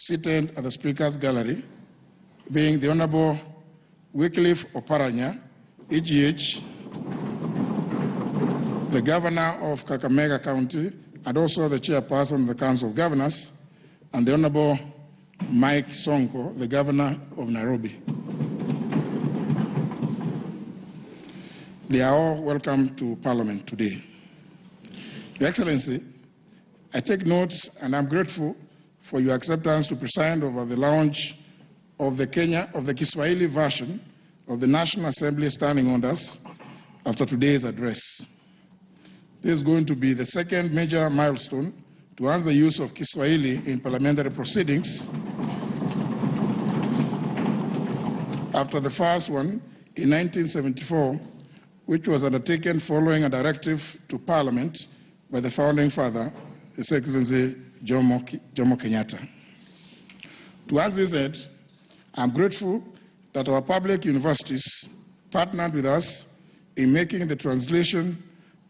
seated at the Speaker's Gallery, being the Honorable Wycliffe Oparanya, EGH, the Governor of Kakamega County, and also the Chairperson of the Council of Governors, and the Honorable Mike Sonko, the Governor of Nairobi. They are all welcome to Parliament today. Your Excellency, I take notes and I'm grateful for your acceptance to preside over the launch of the Kiswahili version of the National Assembly Standing Orders after today's address. This is going to be the second major milestone towards the use of Kiswahili in parliamentary proceedings after the first one in 1974, which was undertaken following a directive to Parliament by the founding father, His Excellency Jomo Kenyatta. Towards this end, I'm grateful that our public universities partnered with us in making the translation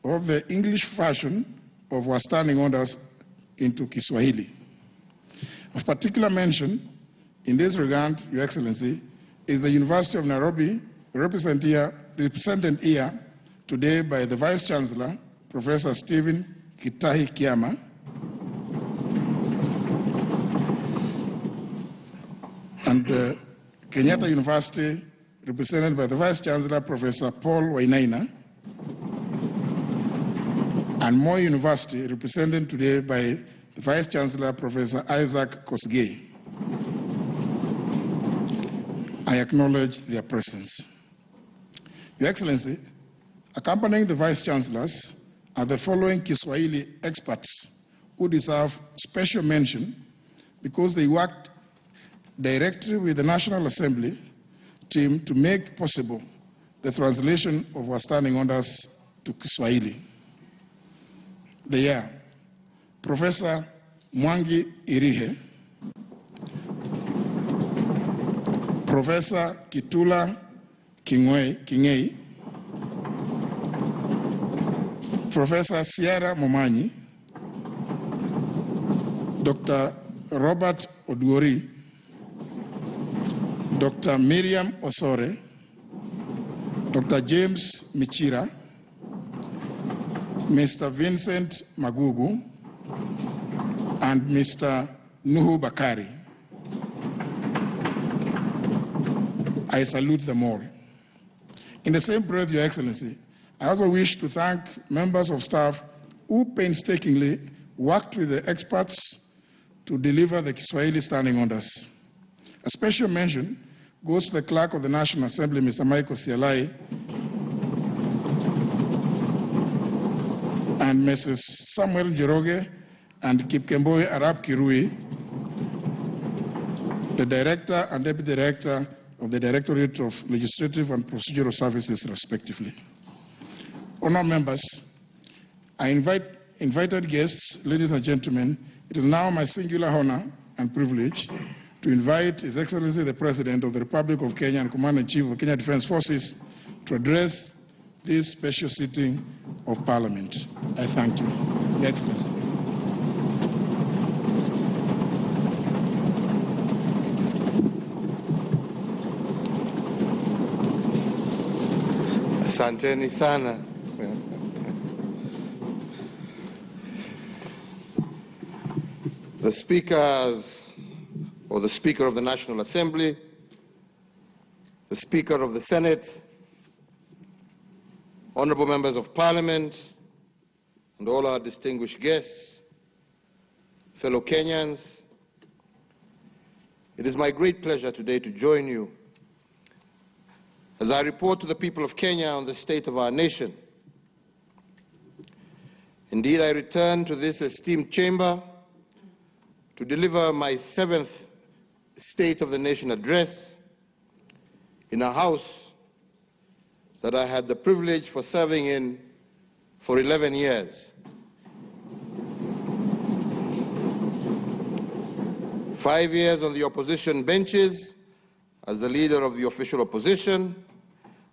of the English version of our standing orders into Kiswahili. Of particular mention in this regard, Your Excellency, is the University of Nairobi, represented here today by the Vice Chancellor, Professor Stephen Kitahi Kiama, and Kenyatta University, represented by the Vice Chancellor, Professor Paul Wainaina, and Moi University, represented today by the Vice Chancellor, Professor Isaac Kosgei. I acknowledge their presence. Your Excellency, accompanying the Vice Chancellors are the following Kiswahili experts who deserve special mention because they worked directly with the National Assembly team to make possible the translation of our standing orders to Kiswahili. They are Professor Mwangi Irihe, Professor Kitula Kingei, Professor Sierra Momanyi, Dr. Robert Oduori, Dr. Miriam Osore, Dr. James Michira, Mr. Vincent Magugu, and Mr. Nuhu Bakari. I salute them all. In the same breath, Your Excellency, I also wish to thank members of staff who painstakingly worked with the experts to deliver the Kiswahili standing orders. A special mention goes to the Clerk of the National Assembly, Mr. Michael Sialai, and Mrs. Samuel Njoroge and Kipkemboi Arab Kirui, the Director and Deputy Director of the Directorate of Legislative and Procedural Services, respectively. Honored members, I invited guests, ladies and gentlemen, it is now my singular honor and privilege to invite His Excellency the President of the Republic of Kenya and Commander-in-Chief of the Kenya Defense Forces to address this special sitting of Parliament. I thank you. Your Excellency. Asanteni sana. The speakers, or the Speaker of the National Assembly, the Speaker of the Senate, honorable members of Parliament, and all our distinguished guests, fellow Kenyans, it is my great pleasure today to join you as I report to the people of Kenya on the state of our nation. Indeed, I return to this esteemed chamber to deliver my 7th State of the Nation address in a house that I had the privilege for serving in for 11 years. 5 years on the opposition benches as the leader of the official opposition,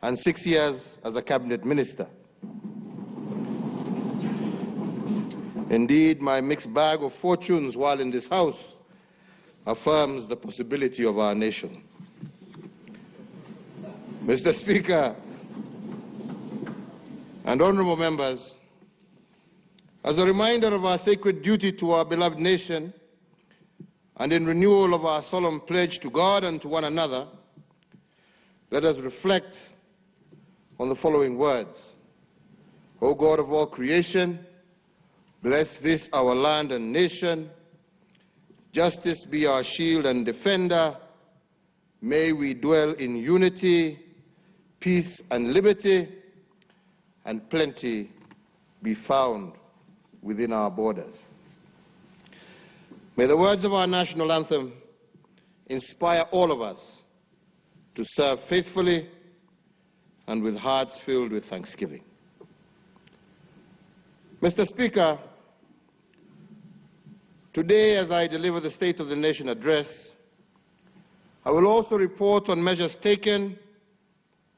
and 6 years as a cabinet minister. Indeed, my mixed bag of fortunes while in this house affirms the possibility of our nation. Mr. Speaker and honorable members, as a reminder of our sacred duty to our beloved nation and in renewal of our solemn pledge to God and to one another, let us reflect on the following words. O God of all creation, bless this our land and nation. Justice be our shield and defender. May we dwell in unity, peace and liberty, and plenty be found within our borders. May the words of our national anthem inspire all of us to serve faithfully and with hearts filled with thanksgiving. Mr. Speaker, today as I deliver the State of the Nation address, I will also report on measures taken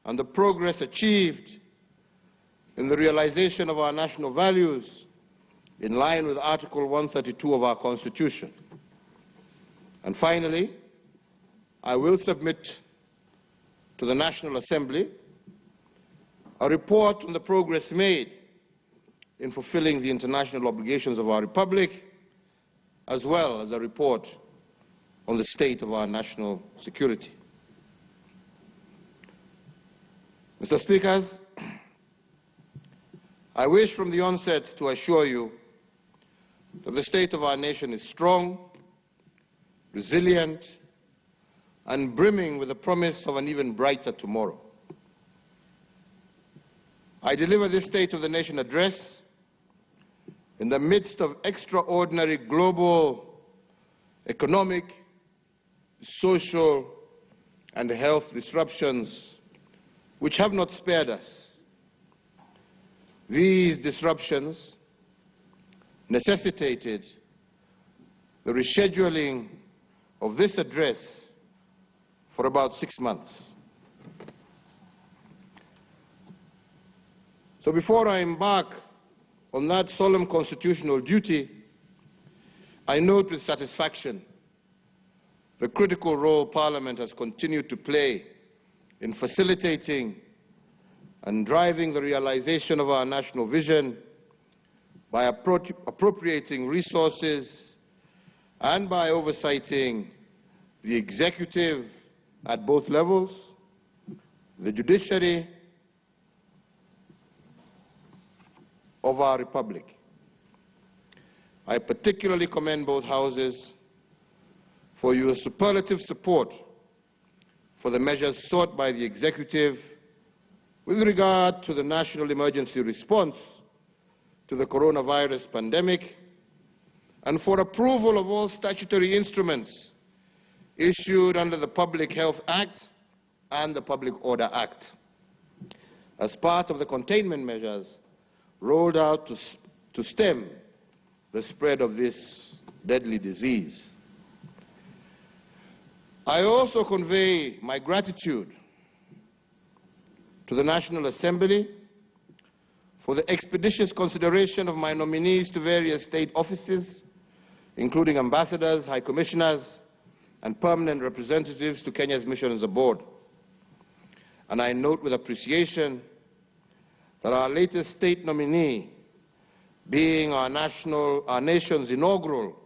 and the progress achieved in the realization of our national values in line with Article 132 of our Constitution. And finally, I will submit to the National Assembly a report on the progress made in fulfilling the international obligations of our Republic, as well as a report on the state of our national security. Mr. Speakers, I wish from the onset to assure you that the state of our nation is strong, resilient, and brimming with the promise of an even brighter tomorrow. I deliver this State of the Nation address in the midst of extraordinary global, economic, social, and health disruptions which have not spared us. These disruptions necessitated the rescheduling of this address for about 6 months. So before I embark on that solemn constitutional duty, I note with satisfaction the critical role Parliament has continued to play in facilitating and driving the realization of our national vision by appropriating resources and by oversighting the executive at both levels, the judiciary of our Republic. I particularly commend both houses for your superlative support for the measures sought by the executive with regard to the national emergency response to the coronavirus pandemic, and for approval of all statutory instruments issued under the Public Health Act and the Public Order Act as part of the containment measures rolled out to stem the spread of this deadly disease. I also convey my gratitude to the National Assembly for the expeditious consideration of my nominees to various state offices, including ambassadors, high commissioners, and permanent representatives to Kenya's missions abroad. And I note with appreciation that our latest state nominee, being our nation's inaugural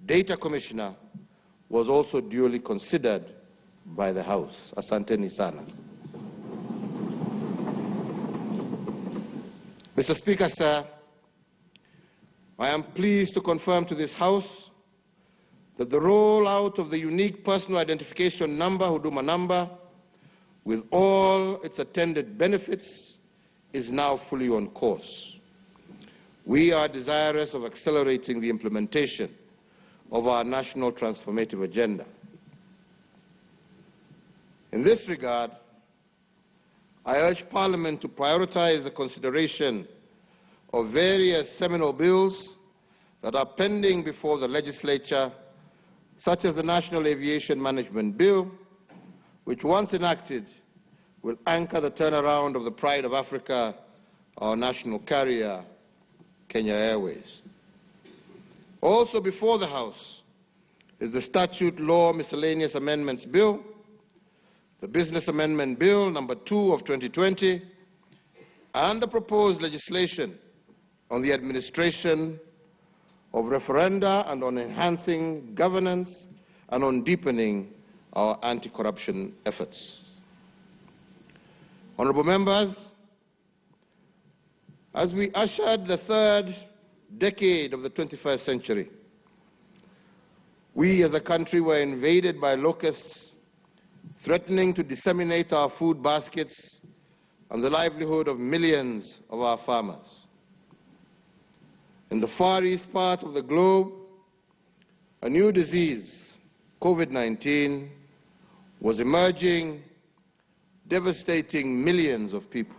data commissioner, was also duly considered by the House. Asanteni sana. Mr. Speaker, sir, I am pleased to confirm to this House that the rollout of the unique personal identification number, Huduma number, with all its attendant benefits, is now fully on course. We are desirous of accelerating the implementation of our national transformative agenda. In this regard, I urge Parliament to prioritize the consideration of various seminal bills that are pending before the legislature, such as the National Aviation Management Bill, which once enacted will anchor the turnaround of the pride of Africa, our national carrier, Kenya Airways. Also before the House is the Statute Law Miscellaneous Amendments Bill, the Business Amendment Bill number 2 of 2020, and the proposed legislation on the administration of referenda and on enhancing governance and on deepening our anti-corruption efforts. Honourable members, as we ushered the third decade of the 21st century, we as a country were invaded by locusts threatening to disseminate our food baskets and the livelihood of millions of our farmers. In the far east part of the globe, a new disease, COVID-19, was emerging, devastating millions of people.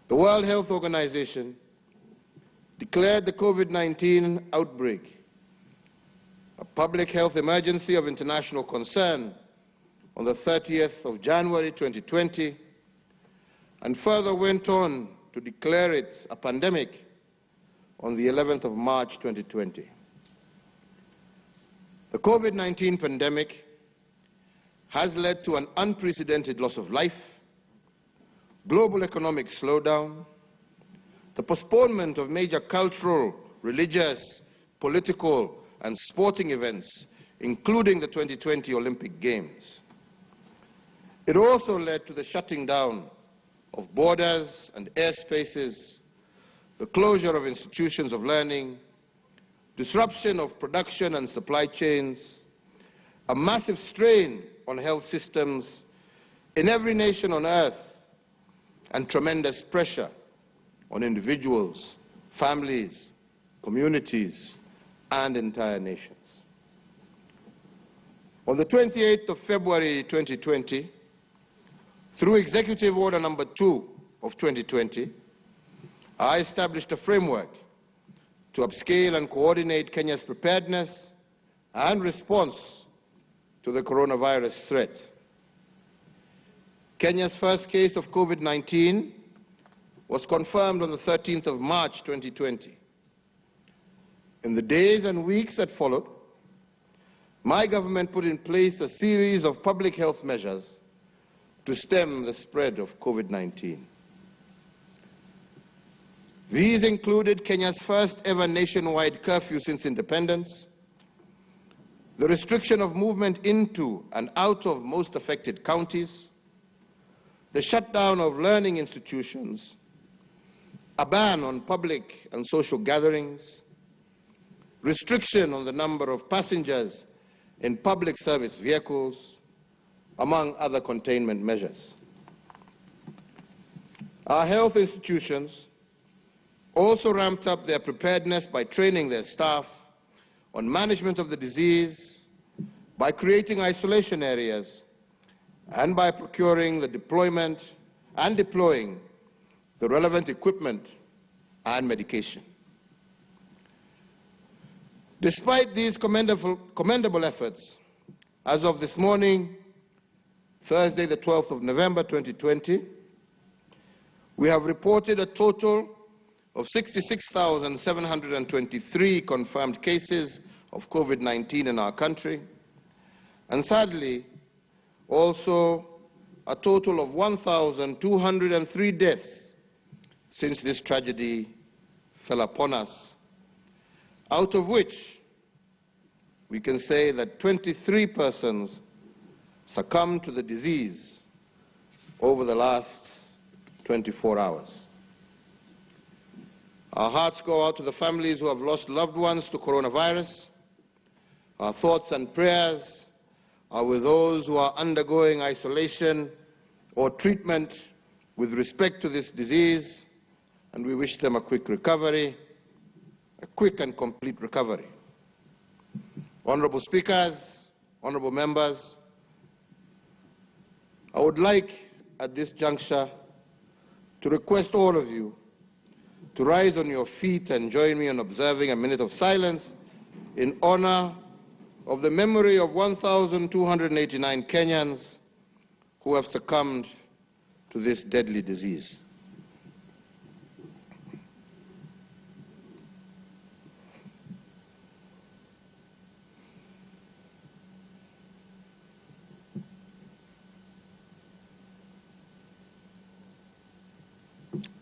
The World Health Organization declared the COVID-19 outbreak a public health emergency of international concern on the 30th of January 2020, and further went on to declare it a pandemic on the 11th of March 2020. The COVID-19 pandemic has led to an unprecedented loss of life, global economic slowdown, the postponement of major cultural, religious, political, and sporting events, including the 2020 Olympic Games. It also led to the shutting down of borders and airspaces, the closure of institutions of learning, disruption of production and supply chains, a massive strain on health systems in every nation on earth, and tremendous pressure on individuals, families, communities, and entire nations. On the 28th of February 2020, through Executive Order number 2 of 2020, I established a framework to upscale and coordinate Kenya's preparedness and response to the coronavirus threat. Kenya's first case of COVID-19 was confirmed on the 13th of March 2020. In the days and weeks that followed, my government put in place a series of public health measures to stem the spread of COVID-19. These included Kenya's first ever nationwide curfew since independence, the restriction of movement into and out of most affected counties, the shutdown of learning institutions, a ban on public and social gatherings, restriction on the number of passengers in public service vehicles, among other containment measures. Our health institutions also ramped up their preparedness by training their staff on management of the disease, by creating isolation areas, and by procuring the deployment and deploying the relevant equipment and medication. Despite these commendable efforts, as of this morning, Thursday, the 12th of November 2020, we have reported a total of 66,723 confirmed cases of COVID-19 in our country, and sadly, also a total of 1,203 deaths since this tragedy fell upon us, out of which we can say that 23 persons succumbed to the disease over the last 24 hours. Our hearts go out to the families who have lost loved ones to coronavirus. Our thoughts and prayers are with those who are undergoing isolation or treatment with respect to this disease, and we wish them a quick recovery, a quick and complete recovery. Honorable speakers, honorable members, I would like at this juncture to request all of you to rise on your feet and join me in observing a minute of silence in honor of the memory of 1,289 Kenyans who have succumbed to this deadly disease.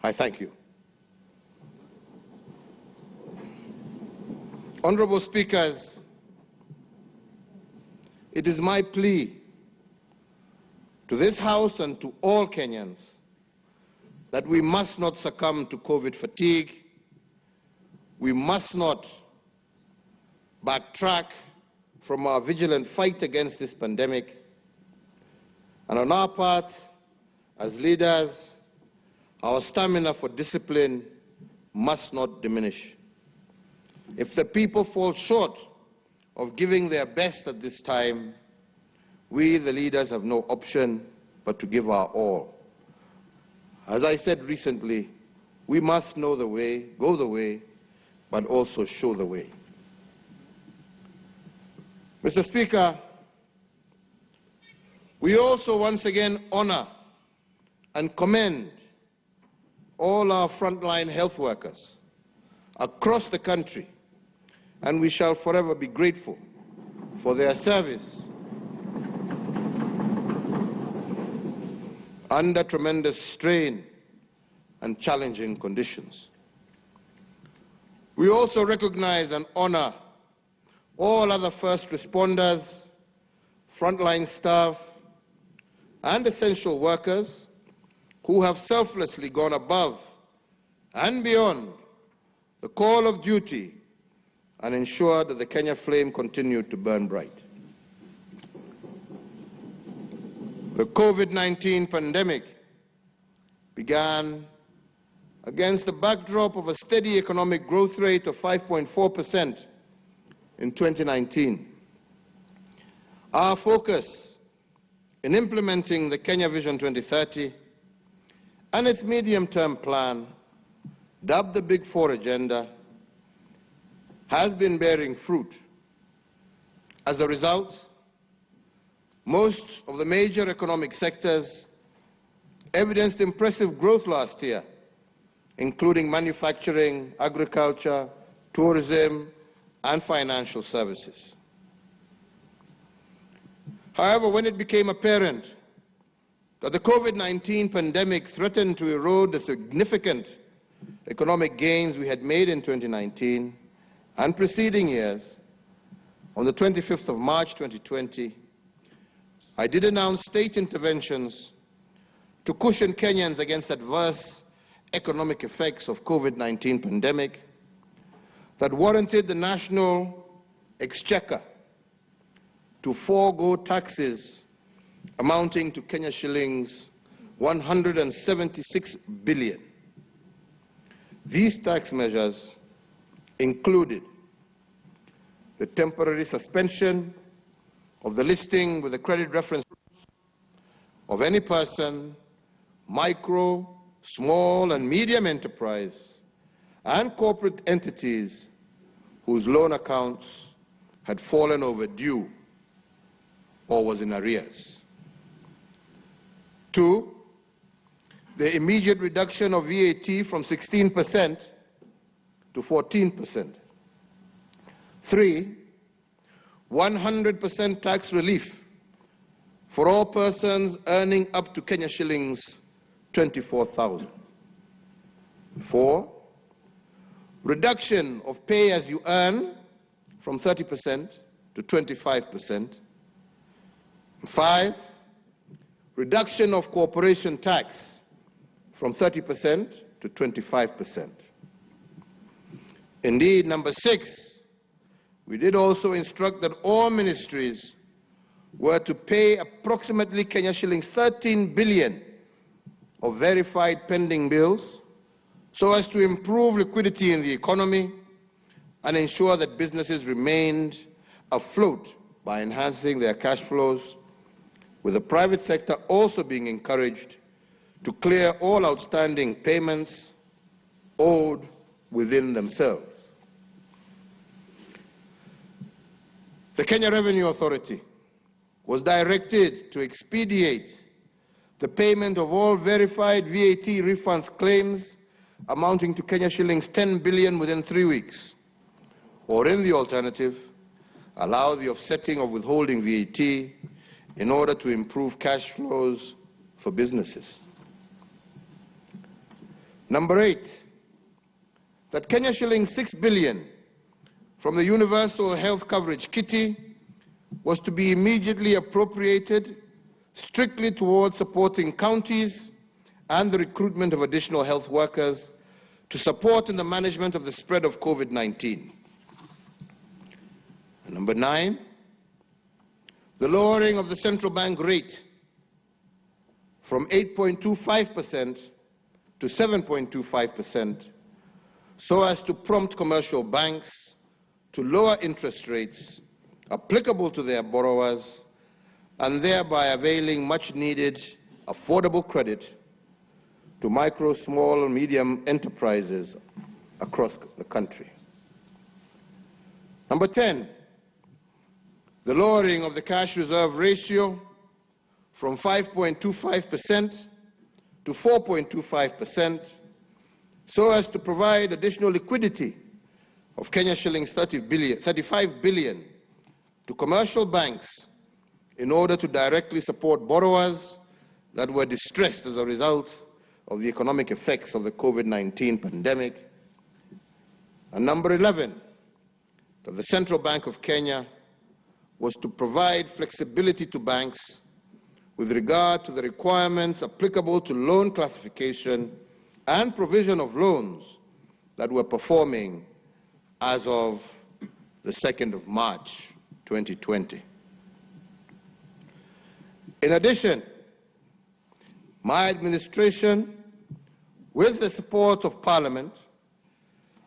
I thank you. Honorable Speakers, it is my plea to this House and to all Kenyans that we must not succumb to COVID fatigue. We must not backtrack from our vigilant fight against this pandemic. And on our part, as leaders, our stamina for discipline must not diminish. If the people fall short of giving their best at this time, we, the leaders, have no option but to give our all. As I said recently, we must know the way, go the way, but also show the way. Mr. Speaker, we also once again honor and commend all our frontline health workers across the country, and we shall forever be grateful for their service under tremendous strain and challenging conditions. We also recognize and honor all other first responders, frontline staff, and essential workers who have selflessly gone above and beyond the call of duty and ensured that the Kenya flame continued to burn bright. The COVID-19 pandemic began against the backdrop of a steady economic growth rate of 5.4% in 2019. Our focus in implementing the Kenya Vision 2030 and its medium-term plan, dubbed the Big Four Agenda, has been bearing fruit. As a result, most of the major economic sectors evidenced impressive growth last year, including manufacturing, agriculture, tourism, and financial services. However, when it became apparent that the COVID-19 pandemic threatened to erode the significant economic gains we had made in 2019 and preceding years, on the 25th of March 2020, I did announce state interventions to cushion Kenyans against adverse economic effects of COVID-19 pandemic that warranted the national exchequer to forego taxes amounting to Kenya shillings 176 billion. These tax measures included the temporary suspension of the listing with the credit reference of any person, micro, small and medium enterprise, and corporate entities whose loan accounts had fallen overdue or was in arrears. 2, the immediate reduction of VAT from 16% to 14%. 3, 100% tax relief for all persons earning up to Kenya shillings 24,000. 4, reduction of pay as you earn from 30% to 25%. 5, reduction of corporation tax from 30% to 25%. Indeed, number 6, we did also instruct that all ministries were to pay approximately Kenya shillings 13 billion of verified pending bills so as to improve liquidity in the economy and ensure that businesses remained afloat by enhancing their cash flows, with the private sector also being encouraged to clear all outstanding payments owed within themselves. The Kenya Revenue Authority was directed to expedite the payment of all verified VAT refunds claims amounting to Kenya shillings 10 billion within 3 weeks, or in the alternative, allow the offsetting of withholding VAT in order to improve cash flows for businesses. Number 8, that Kenya shilling 6 billion from the Universal Health Coverage Kitty was to be immediately appropriated strictly towards supporting counties and the recruitment of additional health workers to support in the management of the spread of COVID-19. And number 9, the lowering of the central bank rate from 8.25% to 7.25%, so as to prompt commercial banks to lower interest rates applicable to their borrowers and thereby availing much-needed affordable credit to micro, small, and medium enterprises across the country. Number 10, the lowering of the cash reserve ratio from 5.25% to 4.25%, so as to provide additional liquidity of Kenya shillings 35 billion to commercial banks in order to directly support borrowers that were distressed as a result of the economic effects of the COVID-19 pandemic. And number 11, that the Central Bank of Kenya was to provide flexibility to banks with regard to the requirements applicable to loan classification and provision of loans that were performing as of the 2nd of March 2020. In addition, my administration, with the support of Parliament,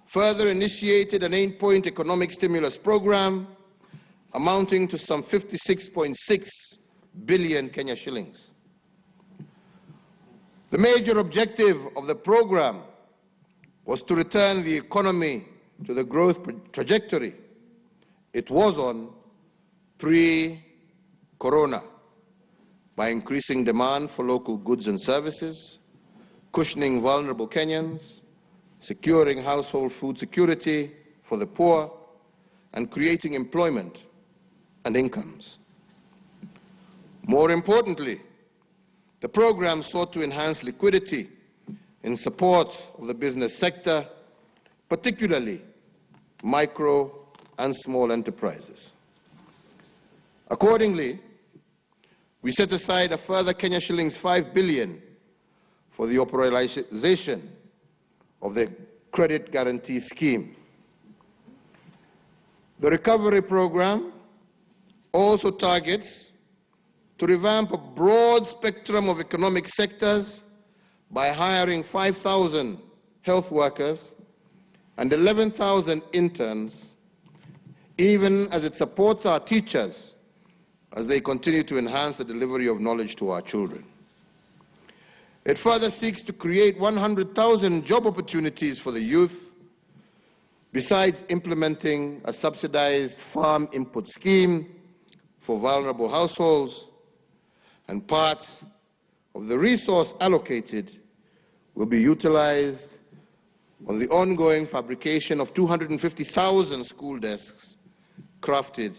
further initiated an Endpoint economic stimulus program amounting to some 56.6 billion Kenya shillings. The major objective of the program was to return the economy to the growth trajectory it was on pre-corona by increasing demand for local goods and services, cushioning vulnerable Kenyans, securing household food security for the poor, and creating employment and incomes. More importantly, the program sought to enhance liquidity in support of the business sector, particularly micro and small enterprises. Accordingly, we set aside a further Kenya shillings 5 billion for the operationalization of the credit guarantee scheme. The recovery program also targets to revamp a broad spectrum of economic sectors by hiring 5,000 health workers and 11,000 interns, even as it supports our teachers as they continue to enhance the delivery of knowledge to our children. It further seeks to create 100,000 job opportunities for the youth, besides implementing a subsidized farm input scheme for vulnerable households, and parts of the resource allocated will be utilized on the ongoing fabrication of 250,000 school desks crafted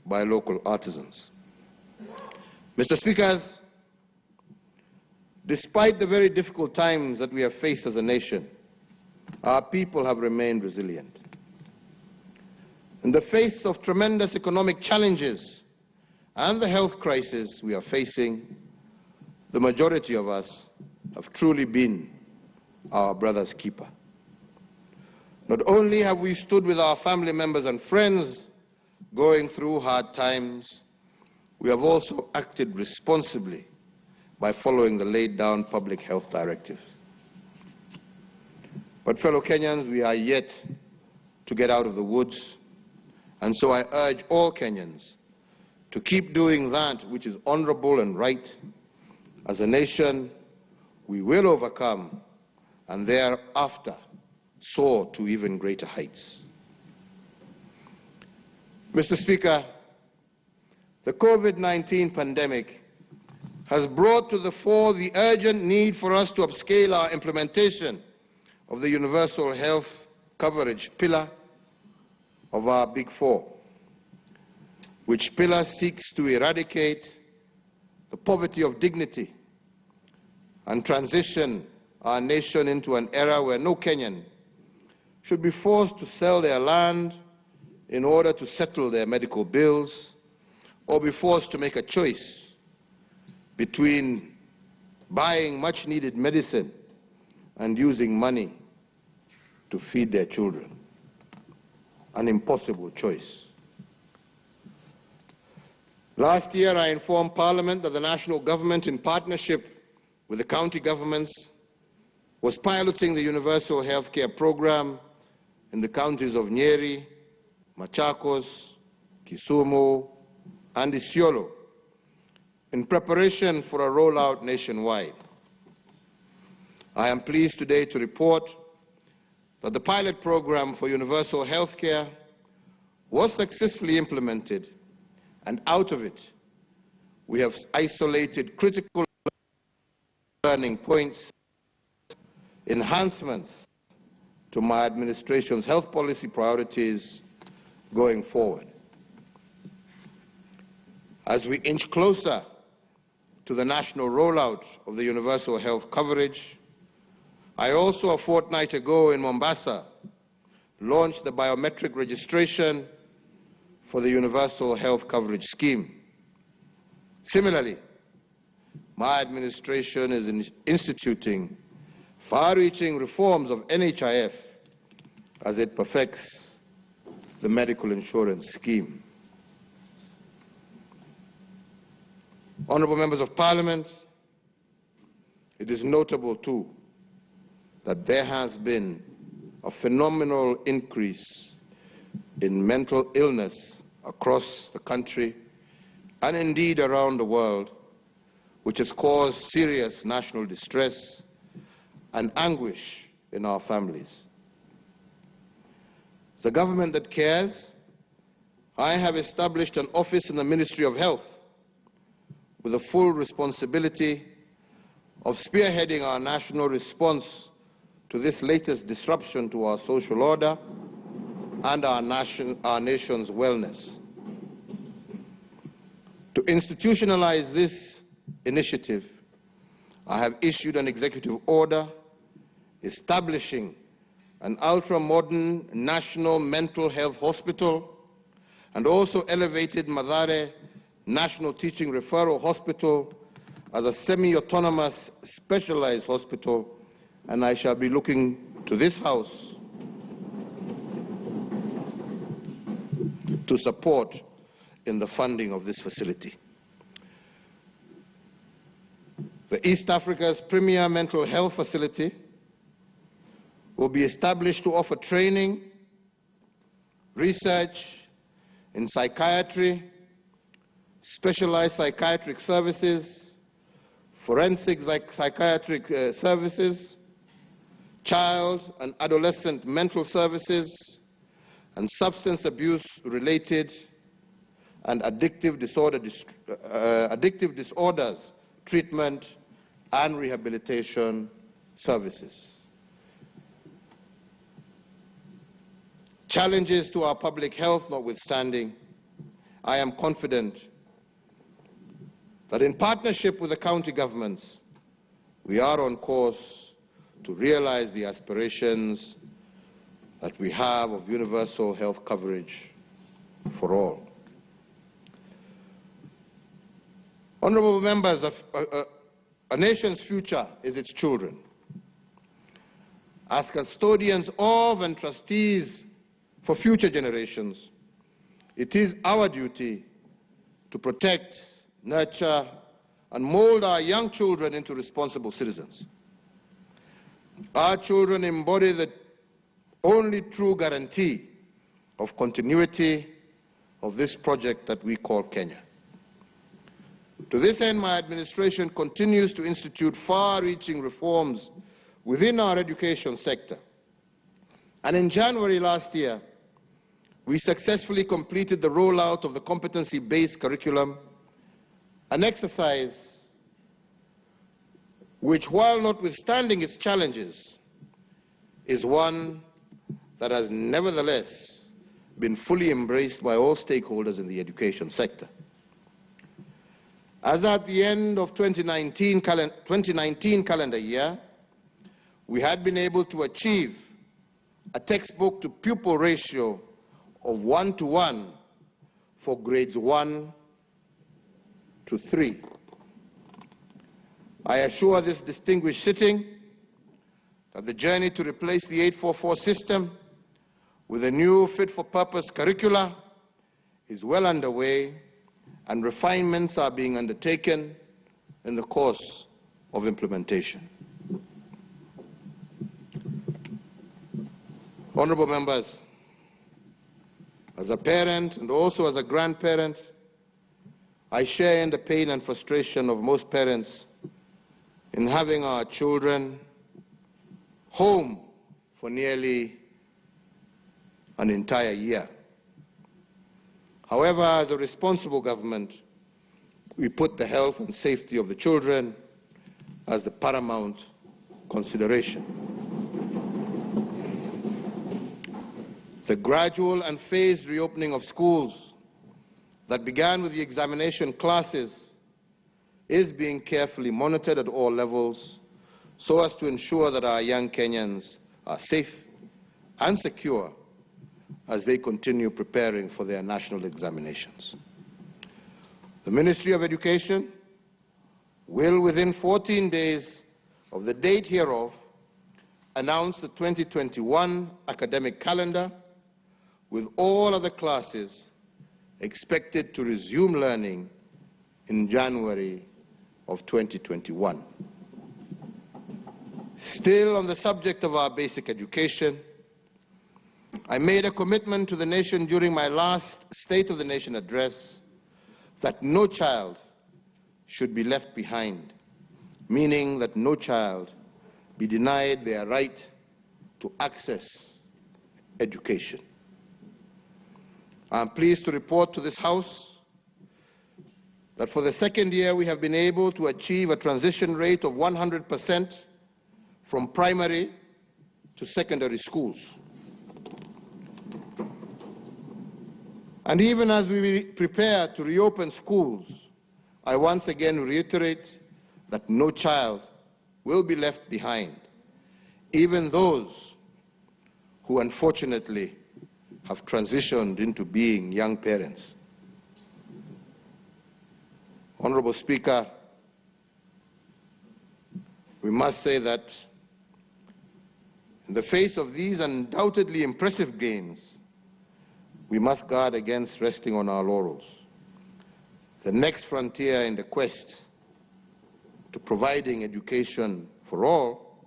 by local artisans. Mr. Speakers, despite the very difficult times that we have faced as a nation, our people have remained resilient. In the face of tremendous economic challenges and the health crisis we are facing, the majority of us have truly been our brother's keeper. Not only have we stood with our family members and friends going through hard times, we have also acted responsibly by following the laid-down public health directives. But fellow Kenyans, we are yet to get out of the woods, and so I urge all Kenyans to keep doing that which is honorable and right. As a nation, we will overcome and thereafter soar to even greater heights. Mr. Speaker, the COVID-19 pandemic has brought to the fore the urgent need for us to upscale our implementation of the universal health coverage pillar of our Big Four, which pillar seeks to eradicate the poverty of dignity and transition our nation into an era where no Kenyan should be forced to sell their land in order to settle their medical bills, or be forced to make a choice between buying much-needed medicine and using money to feed their children. An impossible choice. Last year, I informed Parliament that the national government, in partnership with the county governments, was piloting the universal healthcare program in the counties of Nyeri, Machakos, Kisumu, and Isiolo, in preparation for a rollout nationwide. I am pleased today to report that the pilot program for universal healthcare was successfully implemented, and out of it, we have isolated critical learning points, enhancements to my administration's health policy priorities going forward. As we inch closer to the national rollout of the universal health coverage, I also, a fortnight ago in Mombasa, launched the biometric registration for the universal health coverage scheme. Similarly, my administration is instituting far-reaching reforms of NHIF as it perfects the medical insurance scheme. Honourable Members of Parliament, it is notable too that there has been a phenomenal increase in mental illness across the country and indeed around the world, which has caused serious national distress and anguish in our families. As a government that cares, I have established an office in the Ministry of Health with the full responsibility of spearheading our national response to this latest disruption to our social order and our nation's wellness. To institutionalize this initiative, I have issued an executive order establishing an ultra-modern national mental health hospital and also elevated Mathare National Teaching Referral Hospital as a semi-autonomous specialized hospital, and I shall be looking to this House to support in the funding of this facility. The East Africa's premier mental health facility will be established to offer training, research in psychiatry, specialized psychiatric services, forensic psychiatric services, child and adolescent mental services, and substance abuse-related and addictive disorders treatment and rehabilitation services. Challenges to our public health notwithstanding, I am confident that in partnership with the county governments, we are on course to realize the aspirations that we have of universal health coverage for all. Honourable members, a nation's future is its children. As custodians of and trustees for future generations, it is our duty to protect, nurture, and mold our young children into responsible citizens. Our children embody the only true guarantee of continuity of this project that we call Kenya. To this end, my administration continues to institute far-reaching reforms within our education sector. And in January last year, we successfully completed the rollout of the competency-based curriculum, an exercise which, while notwithstanding its challenges, is one that has nevertheless been fully embraced by all stakeholders in the education sector. As at the end of 2019 calendar year, we had been able to achieve a textbook-to-pupil ratio of 1:1 for grades 1 to 3. I assure this distinguished sitting that the journey to replace the 844 system with a new fit-for-purpose curricula is well underway, and refinements are being undertaken in the course of implementation. Honorable members, as a parent and also as a grandparent, I share in the pain and frustration of most parents in having our children home for nearly an entire year. However, as a responsible government, we put the health and safety of the children as the paramount consideration. The gradual and phased reopening of schools that began with the examination classes is being carefully monitored at all levels so as to ensure that our young Kenyans are safe and secure as they continue preparing for their national examinations. The Ministry of Education will, within 14 days of the date hereof, announce the 2021 academic calendar, with all other classes expected to resume learning in January of 2021. Still on the subject of our basic education, I made a commitment to the nation during my last State of the Nation address that no child should be left behind, meaning that no child be denied their right to access education. I am pleased to report to this House that for the second year we have been able to achieve a transition rate of 100% from primary to secondary schools. And even as we prepare to reopen schools, I once again reiterate that no child will be left behind, even those who unfortunately have transitioned into being young parents. Honorable Speaker, we must say that in the face of these undoubtedly impressive gains, we must guard against resting on our laurels. The next frontier in the quest to providing education for all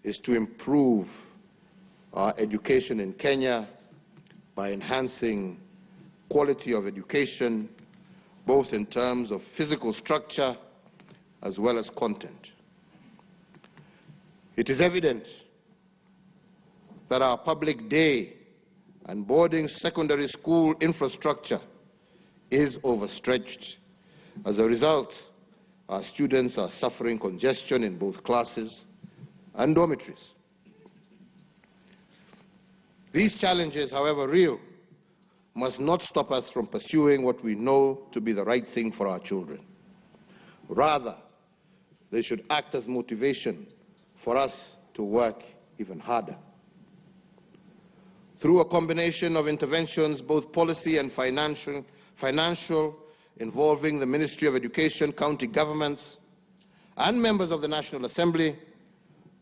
is to improve our education in Kenya by enhancing quality of education, both in terms of physical structure as well as content. It is evident that our public day and boarding secondary school infrastructure is overstretched. As a result, our students are suffering congestion in both classes and dormitories. These challenges, however real, must not stop us from pursuing what we know to be the right thing for our children. Rather, they should act as motivation for us to work even harder. Through a combination of interventions, both policy and financial, involving the Ministry of Education, county governments, and members of the National Assembly,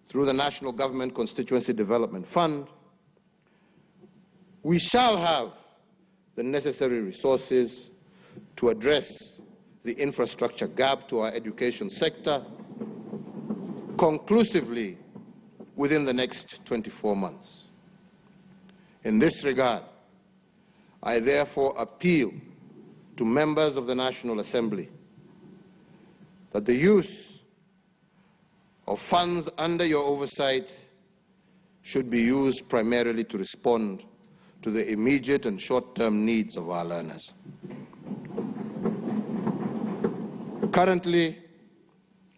through the National Government Constituency Development Fund, we shall have the necessary resources to address the infrastructure gap to our education sector conclusively within the next 24 months. In this regard, I therefore appeal to members of the National Assembly that the use of funds under your oversight should be used primarily to respond to the immediate and short-term needs of our learners. Currently,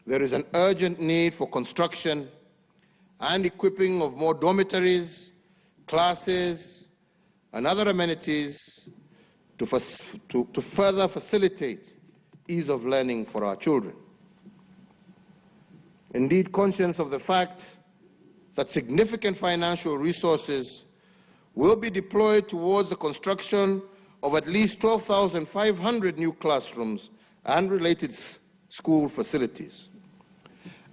there is an urgent need for construction and equipping of more dormitories, classes, and other amenities to further facilitate ease of learning for our children. Indeed, conscious of the fact that significant financial resources will be deployed towards the construction of at least 12,500 new classrooms and related school facilities.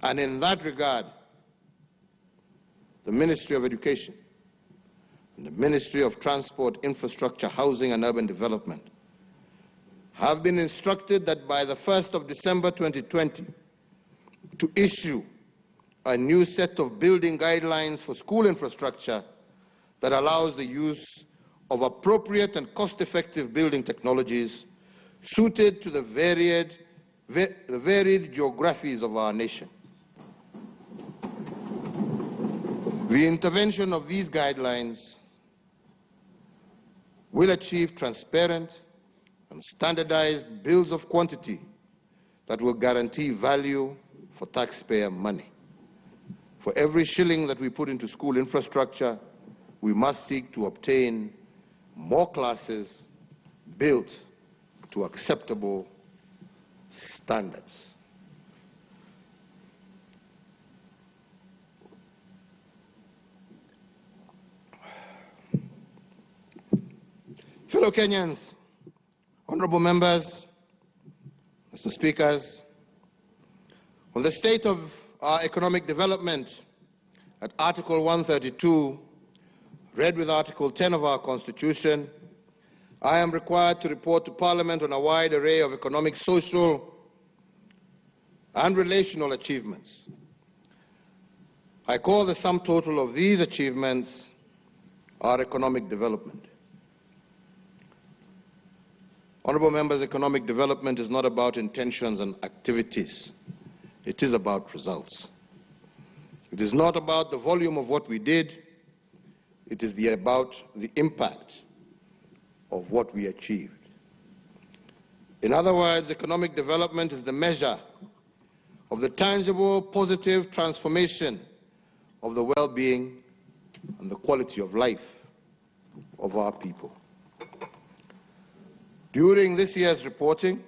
And in that regard, the Ministry of Education and the Ministry of Transport, Infrastructure, Housing and Urban Development have been instructed that by the 1st of December 2020 to issue a new set of building guidelines for school infrastructure that allows the use of appropriate and cost-effective building technologies suited to the varied geographies of our nation. The intervention of these guidelines will achieve transparent and standardized bills of quantity that will guarantee value for taxpayer money. For every shilling that we put into school infrastructure, we must seek to obtain more classes built to acceptable standards. Fellow Kenyans, honorable members, Mr. Speakers, on the state of our economic development at Article 132, read with Article 10 of our Constitution, I am required to report to Parliament on a wide array of economic, social, and relational achievements. I call the sum total of these achievements our economic development. Honorable members, economic development is not about intentions and activities. It is about results. It is not about the volume of what we did. It is about the impact of what we achieved. In other words, economic development is the measure of the tangible, positive transformation of the well-being and the quality of life of our people. During this year's reporting,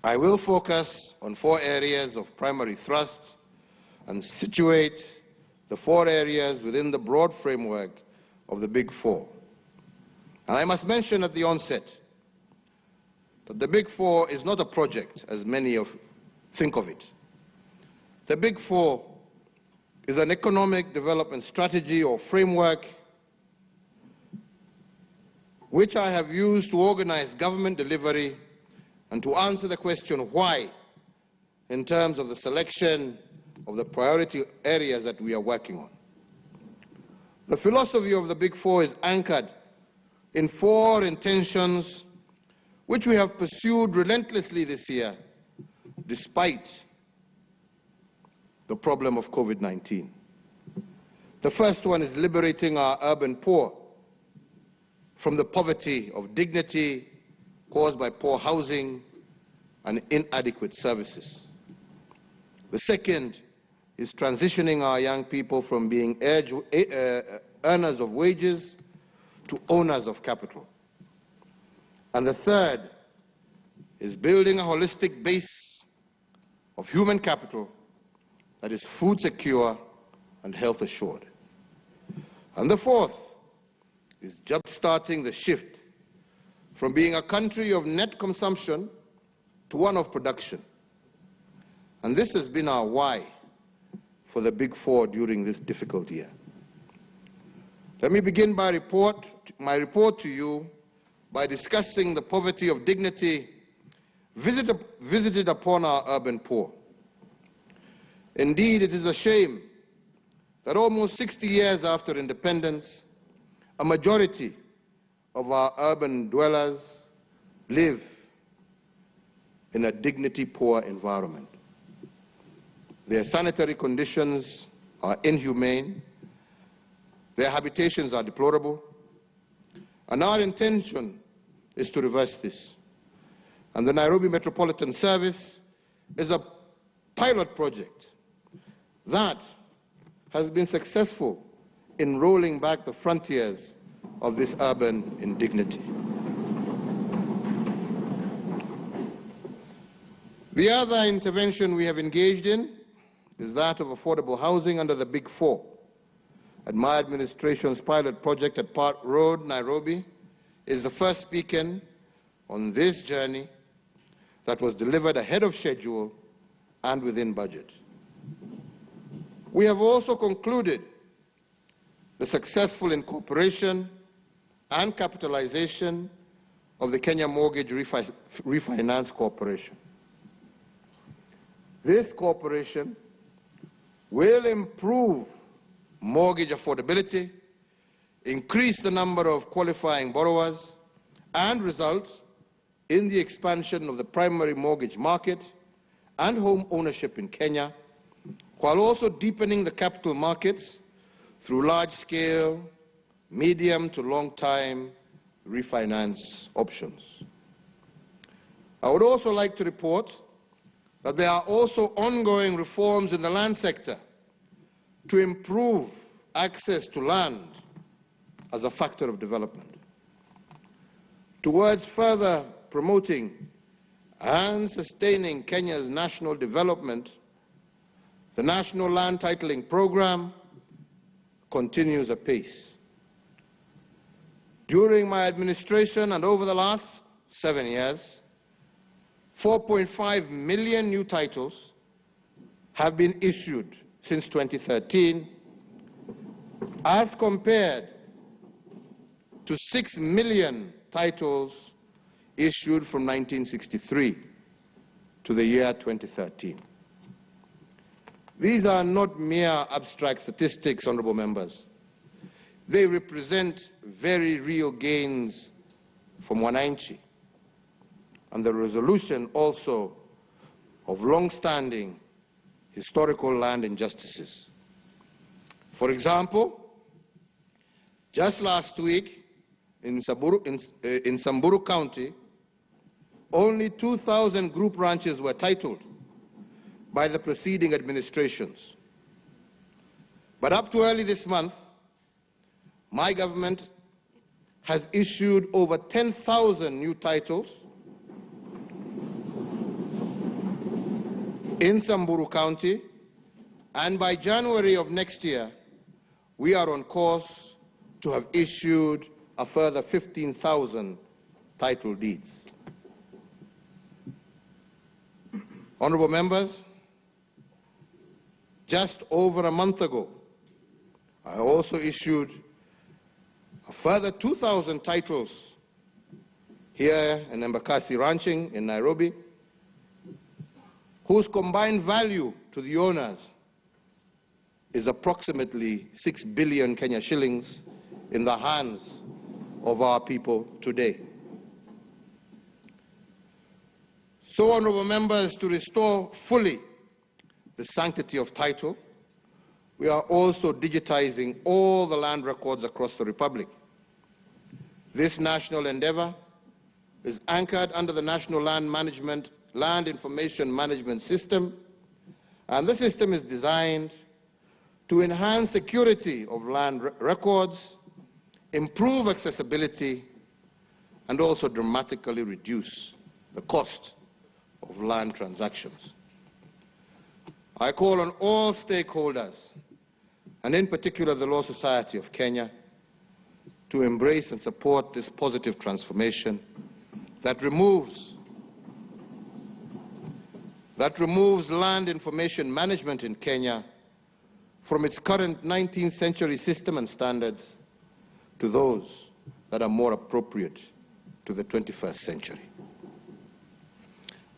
I will focus on 4 areas of primary thrust and situate the 4 areas within the broad framework of the Big Four. And I must mention at the onset that the Big Four is not a project, as many think of it. The Big Four is an economic development strategy or framework which I have used to organize government delivery and to answer the question why in terms of the selection of the priority areas that we are working on. The philosophy of the Big Four is anchored in 4 intentions which we have pursued relentlessly this year despite the problem of COVID-19. The first one is liberating our urban poor from the poverty of dignity caused by poor housing and inadequate services. The second is transitioning our young people from being earners of wages to owners of capital. And the third is building a holistic base of human capital that is food secure and health assured. And the fourth is jump-starting the shift from being a country of net consumption to one of production. And this has been our why for the Big Four during this difficult year. Let me begin my report to you by discussing the poverty of dignity visited upon our urban poor. Indeed, it is a shame that almost 60 years after independence, a majority of our urban dwellers live in a dignity-poor environment. Their sanitary conditions are inhumane, their habitations are deplorable, and our intention is to reverse this. And the Nairobi Metropolitan Service is a pilot project that has been successful in rolling back the frontiers of this urban indignity. The other intervention we have engaged in is that of affordable housing under the Big Four. And my administration's pilot project at Park Road, Nairobi, is the first beacon on this journey that was delivered ahead of schedule and within budget. We have also concluded the successful incorporation and capitalization of the Kenya Mortgage Refinance Corporation. This corporation will improve mortgage affordability, increase the number of qualifying borrowers, and result in the expansion of the primary mortgage market and home ownership in Kenya, while also deepening the capital markets through large-scale, medium to long-time refinance options. I would also like to report that there are also ongoing reforms in the land sector to improve access to land as a factor of development. Towards further promoting and sustaining Kenya's national development, the National Land Titling Program continues apace. During my administration and over the last 7 years, 4.5 million new titles have been issued since 2013, as compared to 6 million titles issued from 1963 to the year 2013. These are not mere abstract statistics, honorable members. They represent very real gains from wananchi and the resolution also of long-standing historical land injustices. For example, just last week in Samburu County, only 2,000 group ranches were titled by the preceding administrations. But up to early this month, my government has issued over 10,000 new titles in Samburu County, and by January of next year, we are on course to have issued a further 15,000 title deeds. Honorable members, just over a month ago, I also issued a further 2,000 titles here in Embakasi Ranching in Nairobi, whose combined value to the owners is approximately 6 billion Kenya shillings in the hands of our people today. So, honorable members, to restore fully the sanctity of title, we are also digitizing all the land records across the Republic. This national endeavor is anchored under the National Land Information Management System, and the system is designed to enhance security of land records, improve accessibility, and also dramatically reduce the cost of land transactions. I call on all stakeholders, and in particular the Law Society of Kenya, to embrace and support this positive transformation that removes land information management in Kenya from its current 19th century system and standards to those that are more appropriate to the 21st century.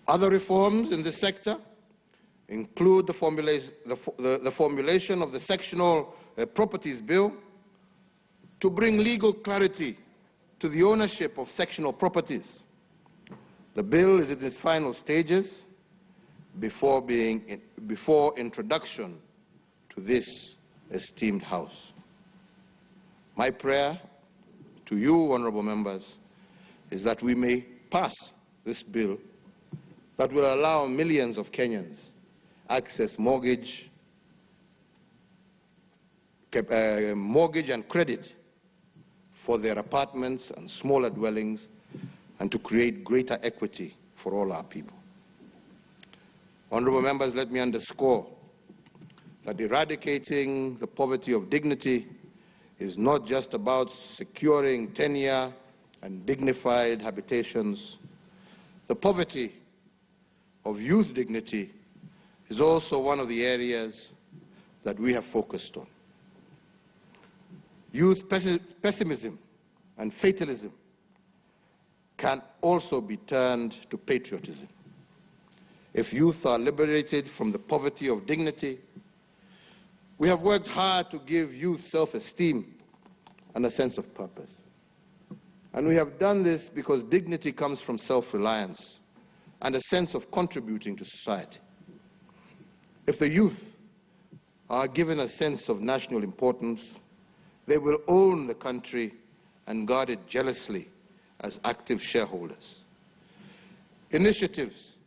Other reforms in this sector include the formulation of the Sectional Properties Bill to bring legal clarity to the ownership of sectional properties. The bill is in its final stages before introduction to this esteemed House. My prayer to you, honorable members, is that we may pass this bill that will allow millions of Kenyans access mortgage and credit for their apartments and smaller dwellings, and to create greater equity for all our people. Honorable members, let me underscore that eradicating the poverty of dignity is not just about securing tenure and dignified habitations. The poverty of youth dignity is also one of the areas that we have focused on. Youth pessimism and fatalism can also be turned to patriotism. If youth are liberated from the poverty of dignity, we have worked hard to give youth self-esteem and a sense of purpose. And we have done this because dignity comes from self-reliance and a sense of contributing to society. If the youth are given a sense of national importance, they will own the country and guard it jealously as active shareholders. Initiatives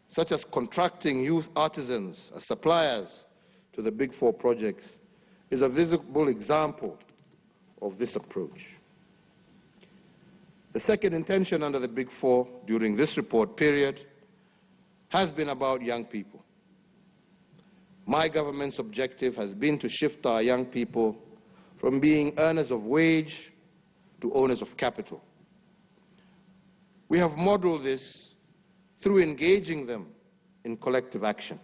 such as contracting youth artisans as suppliers to the Big Four projects is a visible example of this approach. The second intention under the Big Four during this report period has been about young people. My government's objective has been to shift our young people from being earners of wage to owners of capital. We have modeled this through engaging them in collective action.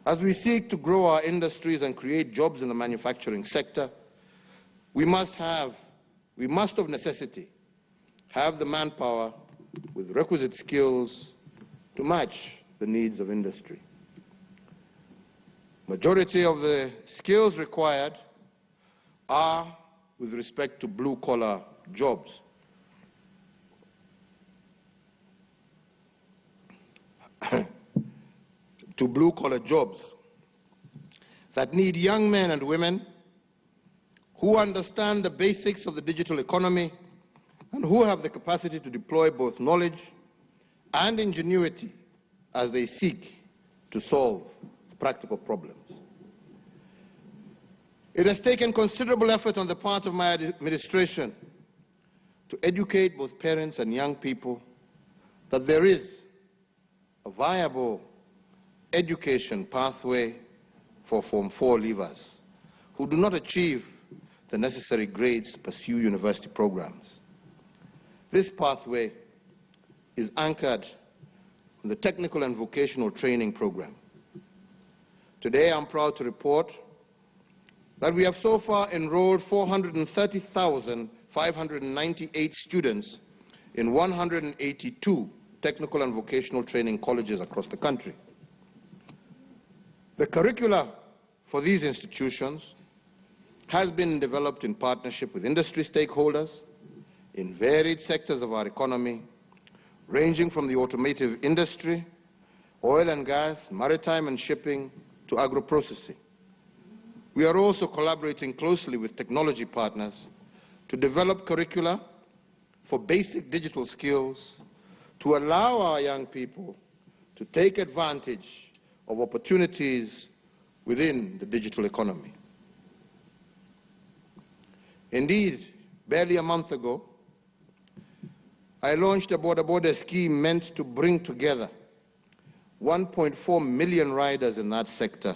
As we seek to grow our industries and create jobs in the manufacturing sector, we must of necessity have the manpower with requisite skills to match the needs of industry. Majority of the skills required are with respect to blue-collar jobs. To blue-collar jobs that need young men and women who understand the basics of the digital economy and who have the capacity to deploy both knowledge and ingenuity as they seek to solve practical problems. It has taken considerable effort on the part of my administration to educate both parents and young people that there is a viable education pathway for Form 4 leavers who do not achieve the necessary grades to pursue university programs. This pathway is anchored in the technical and vocational training program. Today, I'm proud to report that we have so far enrolled 430,598 students in 182 technical and vocational training colleges across the country. The curricula for these institutions has been developed in partnership with industry stakeholders in varied sectors of our economy, ranging from the automotive industry, oil and gas, maritime and shipping, to agro-processing. We are also collaborating closely with technology partners to develop curricula for basic digital skills to allow our young people to take advantage of opportunities within the digital economy. Indeed, barely a month ago, I launched a border scheme meant to bring together 1.4 million riders in that sector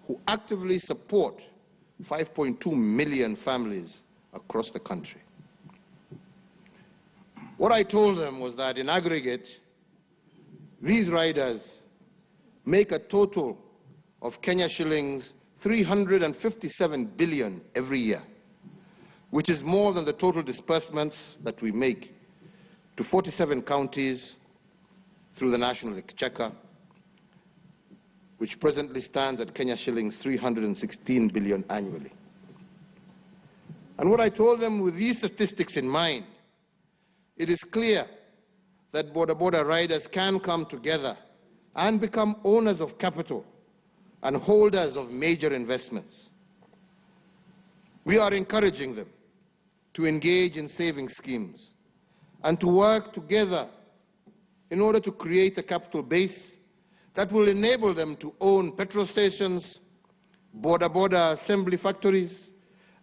who actively support 5.2 million families across the country. What I told them was that in aggregate, these riders make a total of Kenya shillings 357 billion every year, which is more than the total disbursements that we make to 47 counties through the National Exchequer, which presently stands at Kenya shillings 316 billion annually. And what I told them with these statistics in mind, it is clear that border riders can come together and become owners of capital and holders of major investments. We are encouraging them to engage in saving schemes and to work together in order to create a capital base that will enable them to own petrol stations, border assembly factories,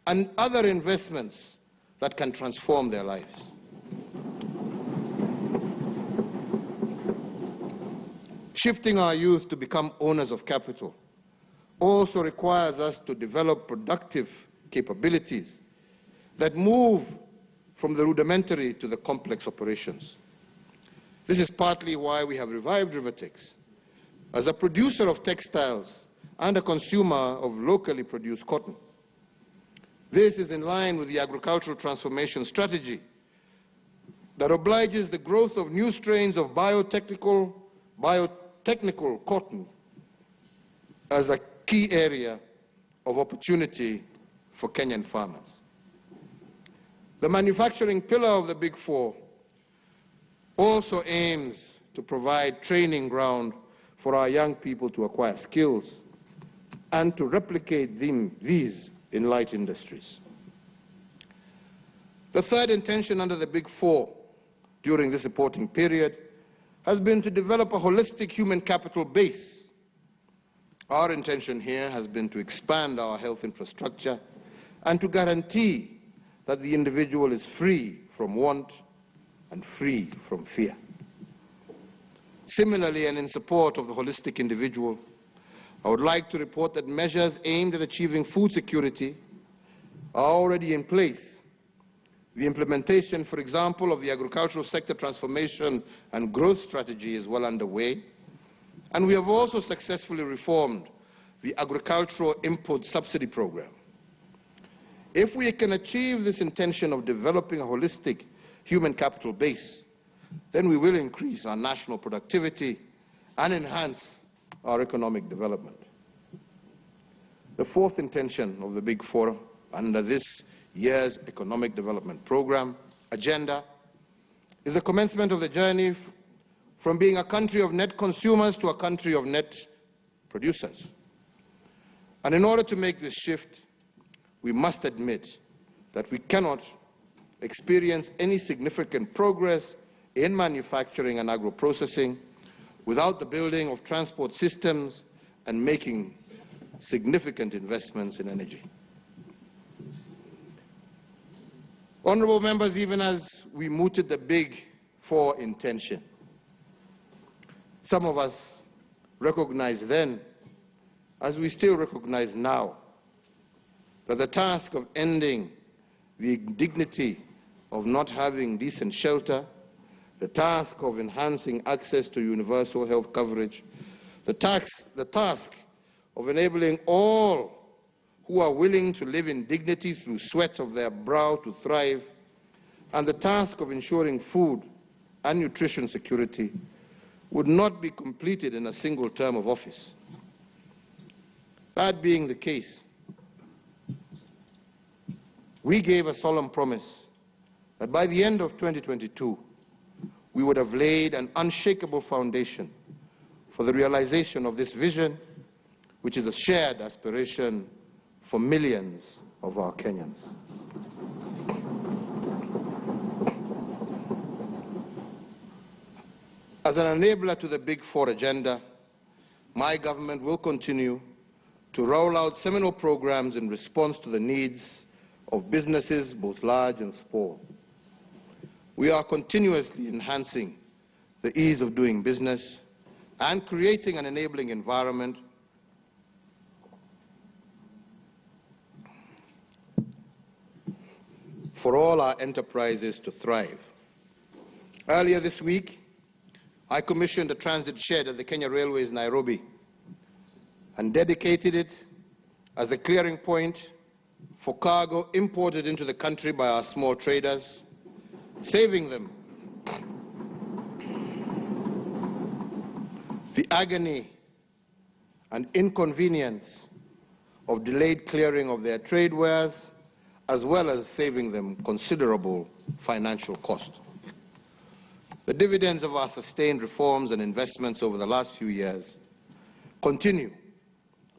and other investments that can transform their lives. Shifting our youth to become owners of capital also requires us to develop productive capabilities that move from the rudimentary to the complex operations. This is partly why we have revived Rivertex as a producer of textiles and a consumer of locally produced cotton. This is in line with the agricultural transformation strategy that obliges the growth of new strains of biotechnical cotton as a key area of opportunity for Kenyan farmers. The manufacturing pillar of the Big Four also aims to provide training ground for our young people to acquire skills and to replicate these in light industries. The third intention under the Big Four during this reporting period has been to develop a holistic human capital base. Our intention here has been to expand our health infrastructure and to guarantee that the individual is free from want and free from fear. Similarly, and in support of the holistic individual, I would like to report that measures aimed at achieving food security are already in place. The implementation, for example, of the agricultural sector transformation and growth strategy is well underway, and we have also successfully reformed the agricultural input subsidy program. If we can achieve this intention of developing a holistic human capital base, then we will increase our national productivity and enhance our economic development. The fourth intention of the Big Four under this year's economic development program agenda is the commencement of the journey from being a country of net consumers to a country of net producers. And in order to make this shift, we must admit that we cannot experience any significant progress in manufacturing and agro-processing without the building of transport systems and making significant investments in energy. Honourable members, even as we mooted the Big Four intention, some of us recognized then, as we still recognize now, that the task of ending the indignity of not having decent shelter, the task of enhancing access to universal health coverage, the task of enabling all who are willing to live in dignity through sweat of their brow to thrive, and the task of ensuring food and nutrition security would not be completed in a single term of office. That being the case, we gave a solemn promise that by the end of 2022, we would have laid an unshakable foundation for the realization of this vision, which is a shared aspiration for millions of our Kenyans. As an enabler to the Big Four agenda, my government will continue to roll out seminal programs in response to the needs of businesses, both large and small. We are continuously enhancing the ease of doing business and creating an enabling environment for all our enterprises to thrive. Earlier this week, I commissioned a transit shed at the Kenya Railways Nairobi and dedicated it as a clearing point for cargo imported into the country by our small traders, saving them the agony and inconvenience of delayed clearing of their trade wares, as well as saving them considerable financial cost. The dividends of our sustained reforms and investments over the last few years continue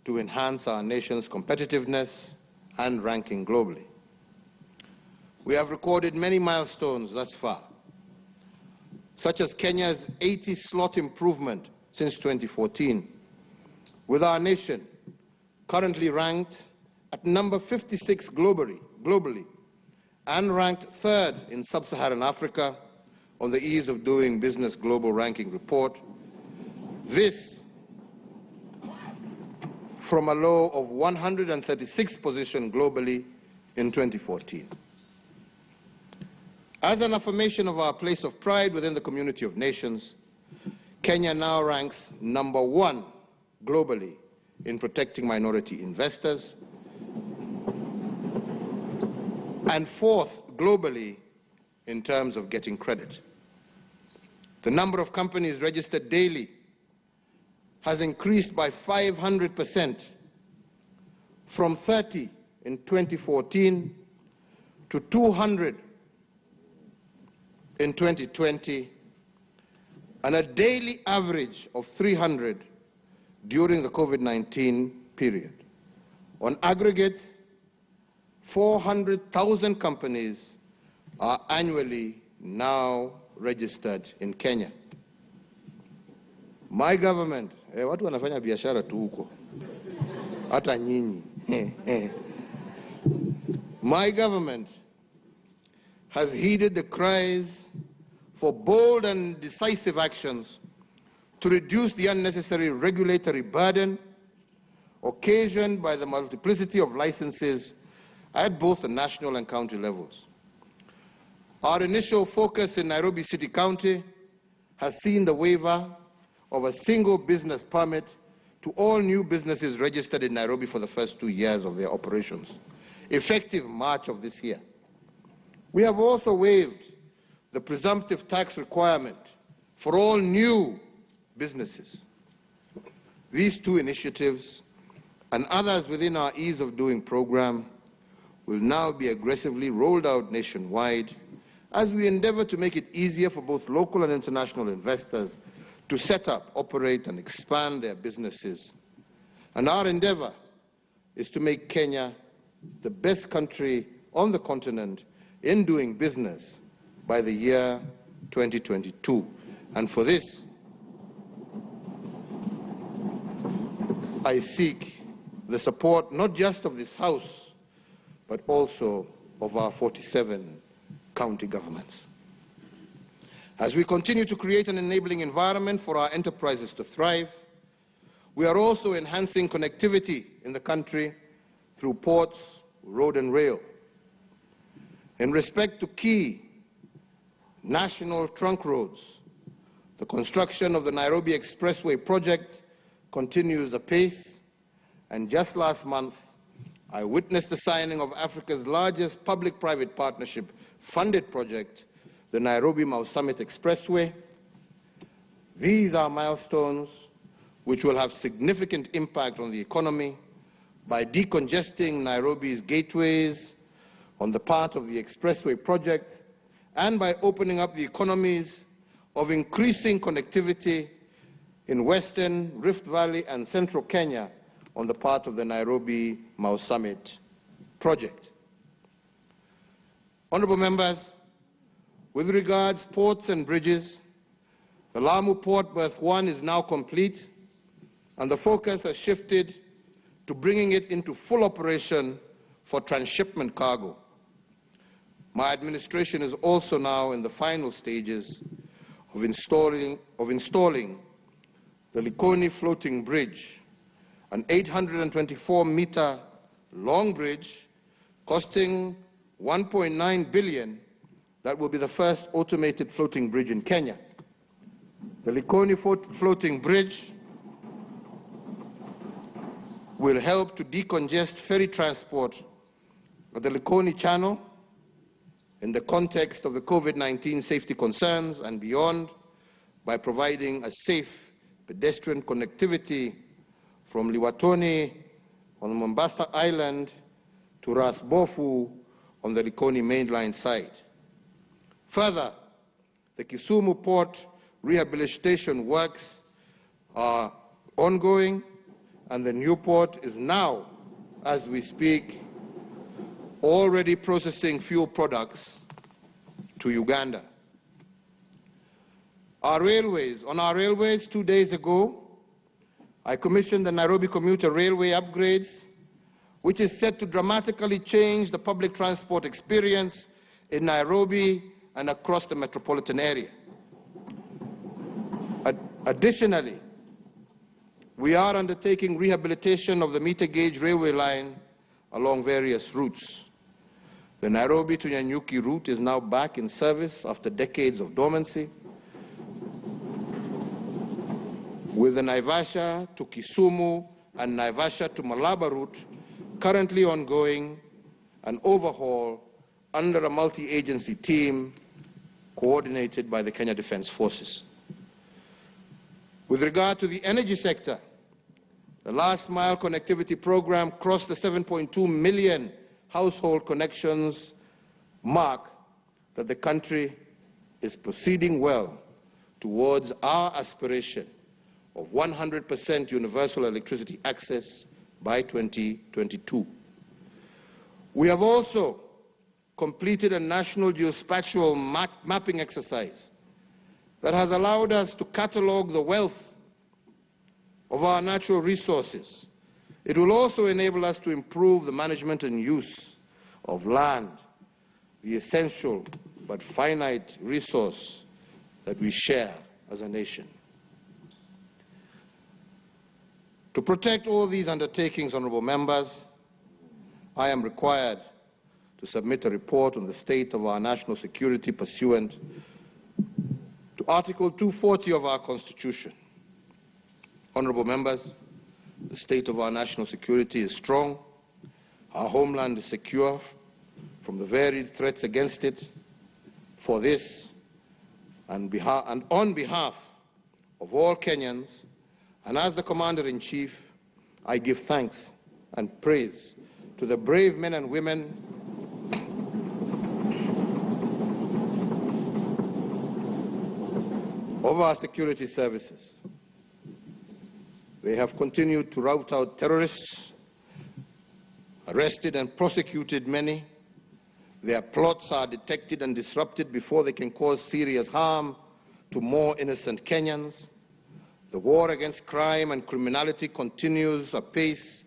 to enhance our nation's competitiveness and ranking globally. We have recorded many milestones thus far, such as Kenya's 80-slot improvement since 2014, with our nation currently ranked at number 56 globally, and ranked third in sub-Saharan Africa on the Ease of Doing Business Global Ranking Report. This from a low of 136th position globally in 2014. As an affirmation of our place of pride within the community of nations, Kenya now ranks #1 globally in protecting minority investors and 4th globally in terms of getting credit. The number of companies registered daily has increased by 500% from 30 in 2014 to 200 in 2020, and a daily average of 300 during the COVID-19 period. On aggregate, 400,000 companies are annually now registered in Kenya. My government, watu wanafanya biashara tu huko, hata nyinyi. My government has heeded the cries for bold and decisive actions to reduce the unnecessary regulatory burden occasioned by the multiplicity of licenses at both the national and county levels. Our initial focus in Nairobi City County has seen the waiver of a single business permit to all new businesses registered in Nairobi for the first 2 years of their operations, effective March of this year. We have also waived the presumptive tax requirement for all new businesses. These two initiatives and others within our Ease of Doing program will now be aggressively rolled out nationwide as we endeavor to make it easier for both local and international investors to set up, operate, and expand their businesses. And our endeavor is to make Kenya the best country on the continent in doing business by the year 2022. And for this, I seek the support not just of this House, but also of our 47 county governments. As we continue to create an enabling environment for our enterprises to thrive, we are also enhancing connectivity in the country through ports, road and rail. In respect to key national trunk roads, the construction of the Nairobi Expressway project continues apace, and just last month, I witnessed the signing of Africa's largest public-private partnership funded project, the Nairobi-Mau Summit Expressway. These are milestones which will have significant impact on the economy by decongesting Nairobi's gateways on the part of the Expressway project and by opening up the economies of increasing connectivity in Western, Rift Valley, and Central Kenya on the part of the Nairobi-Mau Summit project. Honourable members, with regards ports and bridges, the Lamu Port Berth 1 is now complete, and the focus has shifted to bringing it into full operation for transshipment cargo. My administration is also now in the final stages of installing the Likoni Floating Bridge, an 824-meter long bridge costing 1.9 billion that will be the first automated floating bridge in Kenya. The Likoni Floating Bridge will help to decongest ferry transport of the Likoni Channel in the context of the COVID-19 safety concerns and beyond by providing a safe pedestrian connectivity from Liwatoni on Mombasa Island to Ras Bofu on the Likoni mainline side. Further, the Kisumu Port rehabilitation works are ongoing, and the new port is now, as we speak, already processing fuel products to Uganda. On our railways, 2 days ago, I commissioned the Nairobi Commuter railway upgrades, which is set to dramatically change the public transport experience in Nairobi and across the metropolitan area. Additionally, we are undertaking rehabilitation of the meter gauge railway line along various routes. The Nairobi to Nyanyuki route is now back in service after decades of dormancy, with the Naivasha to Kisumu and Naivasha to Malaba route currently ongoing an overhaul under a multi-agency team coordinated by the Kenya Defence Forces. With regard to the energy sector, the last mile connectivity program crossed the 7.2 million household connections mark that the country is proceeding well towards our aspiration of 100% universal electricity access by 2022. We have also completed a national geospatial mapping exercise that has allowed us to catalogue the wealth of our natural resources. It will also enable us to improve the management and use of land, the essential but finite resource that we share as a nation. To protect all these undertakings, honourable members, I am required to submit a report on the state of our national security pursuant to Article 240 of our Constitution. Honourable members, the state of our national security is strong. Our homeland is secure from the varied threats against it. For this, and on behalf of all Kenyans, and as the Commander-in-Chief, I give thanks and praise to the brave men and women of our security services. They have continued to rout out terrorists, arrested and prosecuted many. Their plots are detected and disrupted before they can cause serious harm to more innocent Kenyans. The war against crime and criminality continues apace,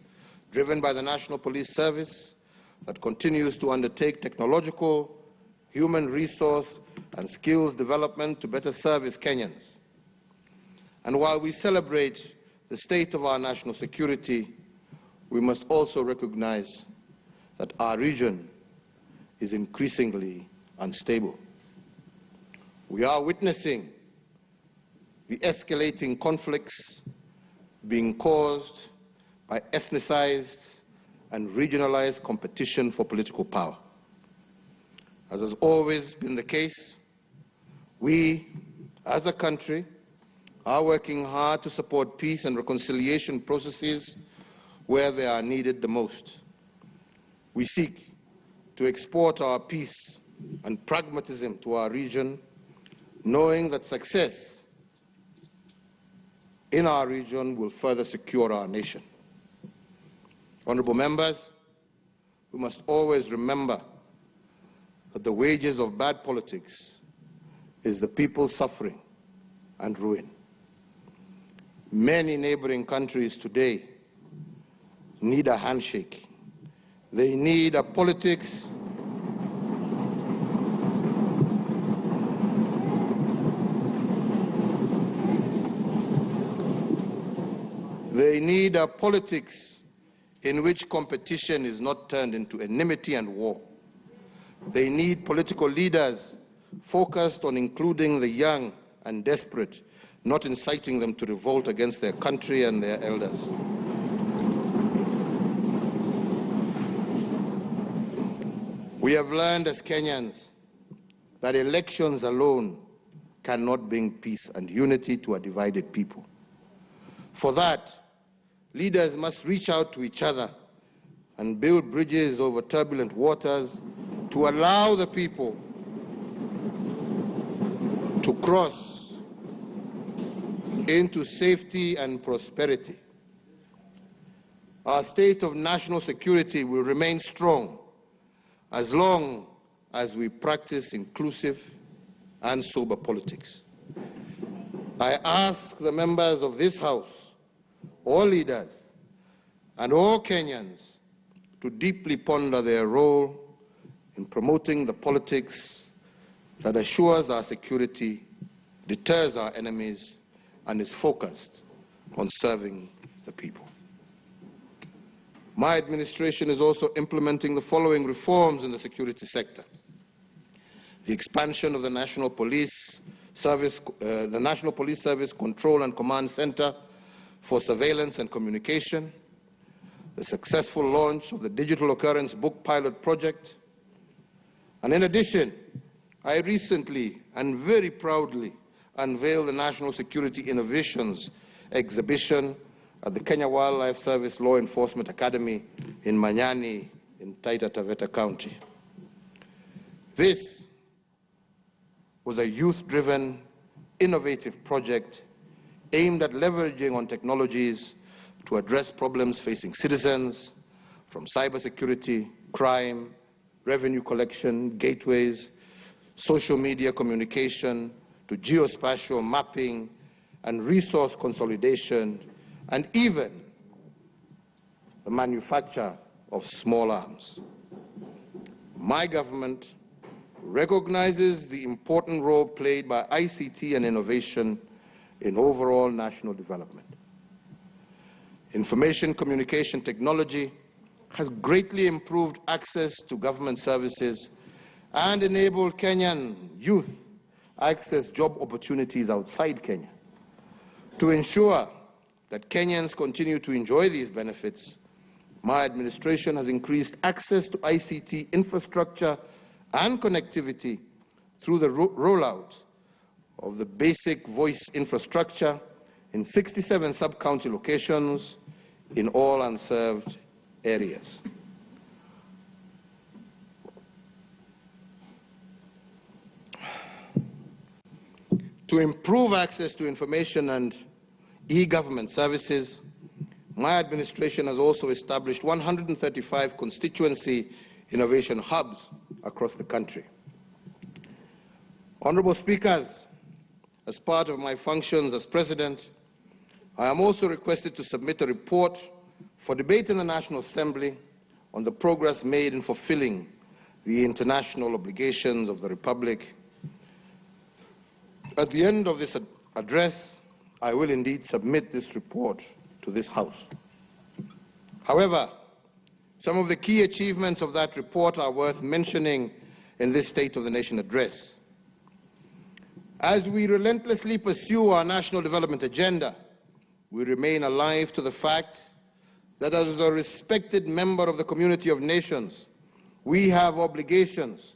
driven by the National Police Service that continues to undertake technological, human resource, and skills development to better service Kenyans. And while we celebrate the state of our national security, we must also recognize that our region is increasingly unstable. We are witnessing the escalating conflicts being caused by ethnicized and regionalized competition for political power. As has always been the case, we, as a country, are working hard to support peace and reconciliation processes where they are needed the most. We seek to export our peace and pragmatism to our region, knowing that success in our region will further secure our nation. Honourable members, we must always remember that the wages of bad politics is the people's suffering and ruin. Many neighboring countries today need a handshake. They need a politics in which competition is not turned into enmity and war. They need political leaders focused on including the young and desperate, not inciting them to revolt against their country and their elders. We have learned as Kenyans that elections alone cannot bring peace and unity to a divided people. For that, leaders must reach out to each other and build bridges over turbulent waters to allow the people to cross into safety and prosperity. Our state of national security will remain strong as long as we practice inclusive and sober politics. I ask the members of this House, all leaders, and all Kenyans to deeply ponder their role in promoting the politics that assures our security, deters our enemies, and is focused on serving the people. My administration is also implementing the following reforms in the security sector: the expansion of the National Police Service Control and Command Center for Surveillance and Communication, the successful launch of the Digital Occurrence Book Pilot Project, and in addition, I recently and very proudly unveiled the National Security Innovations exhibition at the Kenya Wildlife Service Law Enforcement Academy in Manyani in Taita Taveta County. This was a youth-driven, innovative project aimed at leveraging on technologies to address problems facing citizens, from cybersecurity, crime, revenue collection, gateways, social media communication, to geospatial mapping and resource consolidation, and even the manufacture of small arms. My government recognizes the important role played by ICT and innovation in overall national development. Information communication technology has greatly improved access to government services and enabled Kenyan youth access job opportunities outside Kenya. To ensure that Kenyans continue to enjoy these benefits, my administration has increased access to ICT infrastructure and connectivity through the rollout of the basic voice infrastructure in 67 sub-county locations in all unserved areas. To improve access to information and e-government services, my administration has also established 135 constituency innovation hubs across the country. Honorable Speakers, as part of my functions as President, I am also requested to submit a report for debate in the National Assembly on the progress made in fulfilling the international obligations of the Republic. At the end of this address, I will indeed submit this report to this House. However, some of the key achievements of that report are worth mentioning in this State of the Nation address. As we relentlessly pursue our national development agenda, we remain alive to the fact that as a respected member of the community of nations, we have obligations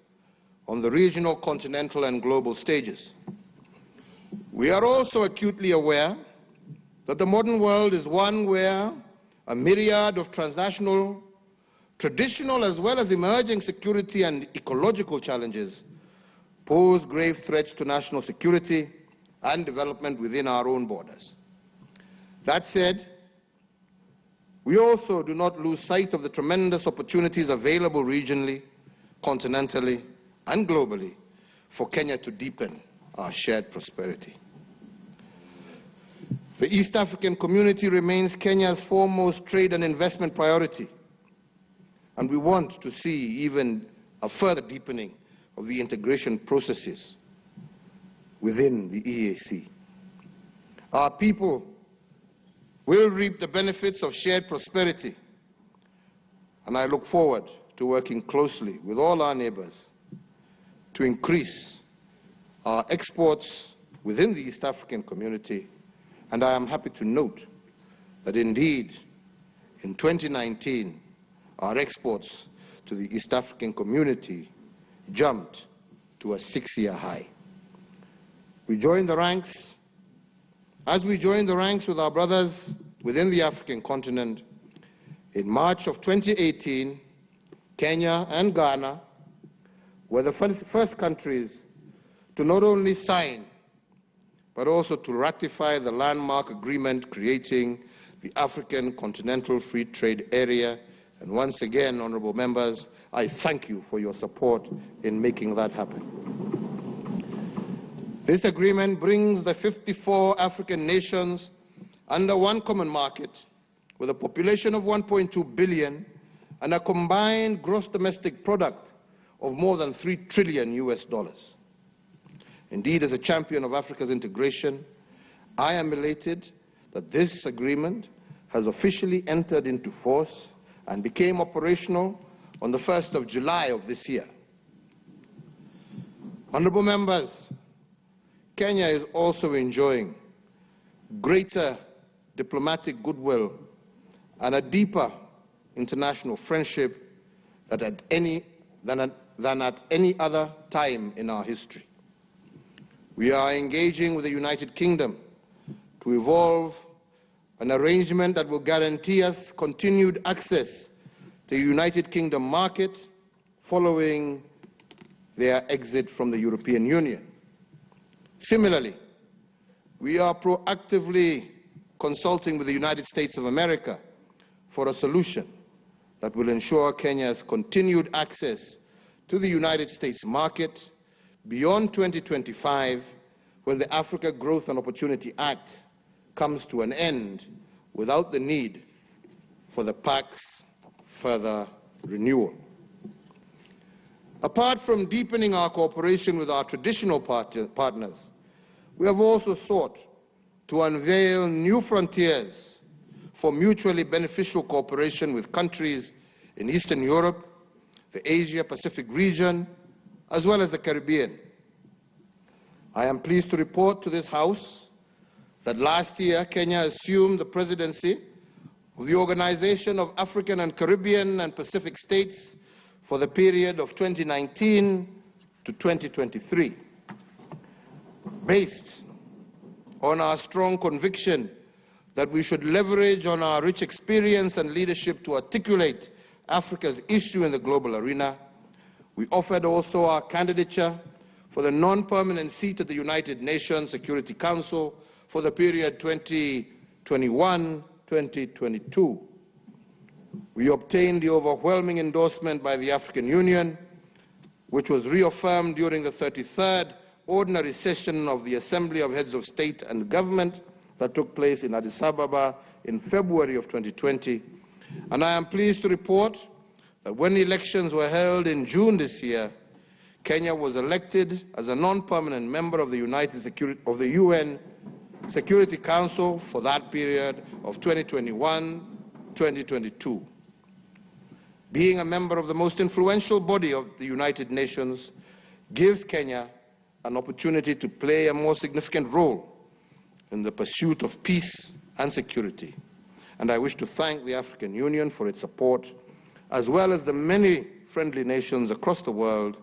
on the regional, continental, and global stages. We are also acutely aware that the modern world is one where a myriad of transnational, traditional, as well as emerging security and ecological challenges pose grave threats to national security and development within our own borders. That said, we also do not lose sight of the tremendous opportunities available regionally, continentally, and globally for Kenya to deepen our shared prosperity. The East African community remains Kenya's foremost trade and investment priority, and we want to see even a further deepening of the integration processes within the EAC. Our people will reap the benefits of shared prosperity, and I look forward to working closely with all our neighbors to increase our exports within the East African community. And I am happy to note that indeed, in 2019, our exports to the East African community jumped to a 6-year high. We joined the ranks, as we joined the ranks with our brothers within the African continent. In March of 2018, Kenya and Ghana were the first countries to not only sign, but also to ratify the landmark agreement creating the African Continental Free Trade Area. And once again, honorable members, I thank you for your support in making that happen. This agreement brings the 54 African nations under one common market with a population of 1.2 billion and a combined gross domestic product of more than $3 trillion US. Indeed, as a champion of Africa's integration, I am elated that this agreement has officially entered into force and became operational on the 1st of July of this year. Honourable members, Kenya is also enjoying greater diplomatic goodwill and a deeper international friendship than at any other time in our history. We are engaging with the United Kingdom to evolve an arrangement that will guarantee us continued access to the United Kingdom market following their exit from the European Union. Similarly, we are proactively consulting with the United States of America for a solution that will ensure Kenya's continued access to the United States market beyond 2025, when the Africa Growth and Opportunity Act comes to an end without the need for the PAC's further renewal. Apart from deepening our cooperation with our traditional partners, we have also sought to unveil new frontiers for mutually beneficial cooperation with countries in Eastern Europe, the Asia-Pacific region, as well as the Caribbean. I am pleased to report to this House that last year Kenya assumed the presidency of the Organization of African and Caribbean and Pacific States for the period of 2019 to 2023. Based on our strong conviction that we should leverage on our rich experience and leadership to articulate Africa's issue in the global arena, we offered also our candidature for the non-permanent seat at the United Nations Security Council for the period 2021-2022. We obtained the overwhelming endorsement by the African Union, which was reaffirmed during the 33rd Ordinary Session of the Assembly of Heads of State and Government that took place in Addis Ababa in February of 2020. And I am pleased to report that when elections were held in June this year, Kenya was elected as a non-permanent member of the UN Security Council for that period of 2021-2022. Being a member of the most influential body of the United Nations gives Kenya an opportunity to play a more significant role in the pursuit of peace and security. And I wish to thank the African Union for its support, as well as the many friendly nations across the world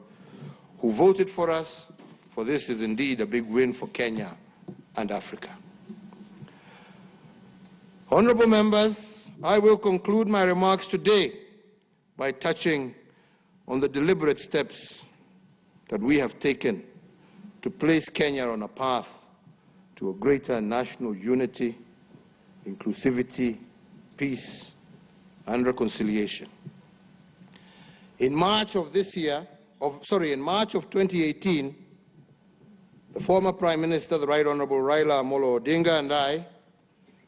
who voted for us, for this is indeed a big win for Kenya and Africa. Honourable members, I will conclude my remarks today by touching on the deliberate steps that we have taken to place Kenya on a path to a greater national unity, inclusivity, peace, and reconciliation. In March of 2018, the former Prime Minister, the Right Honourable Raila Amolo Odinga, and I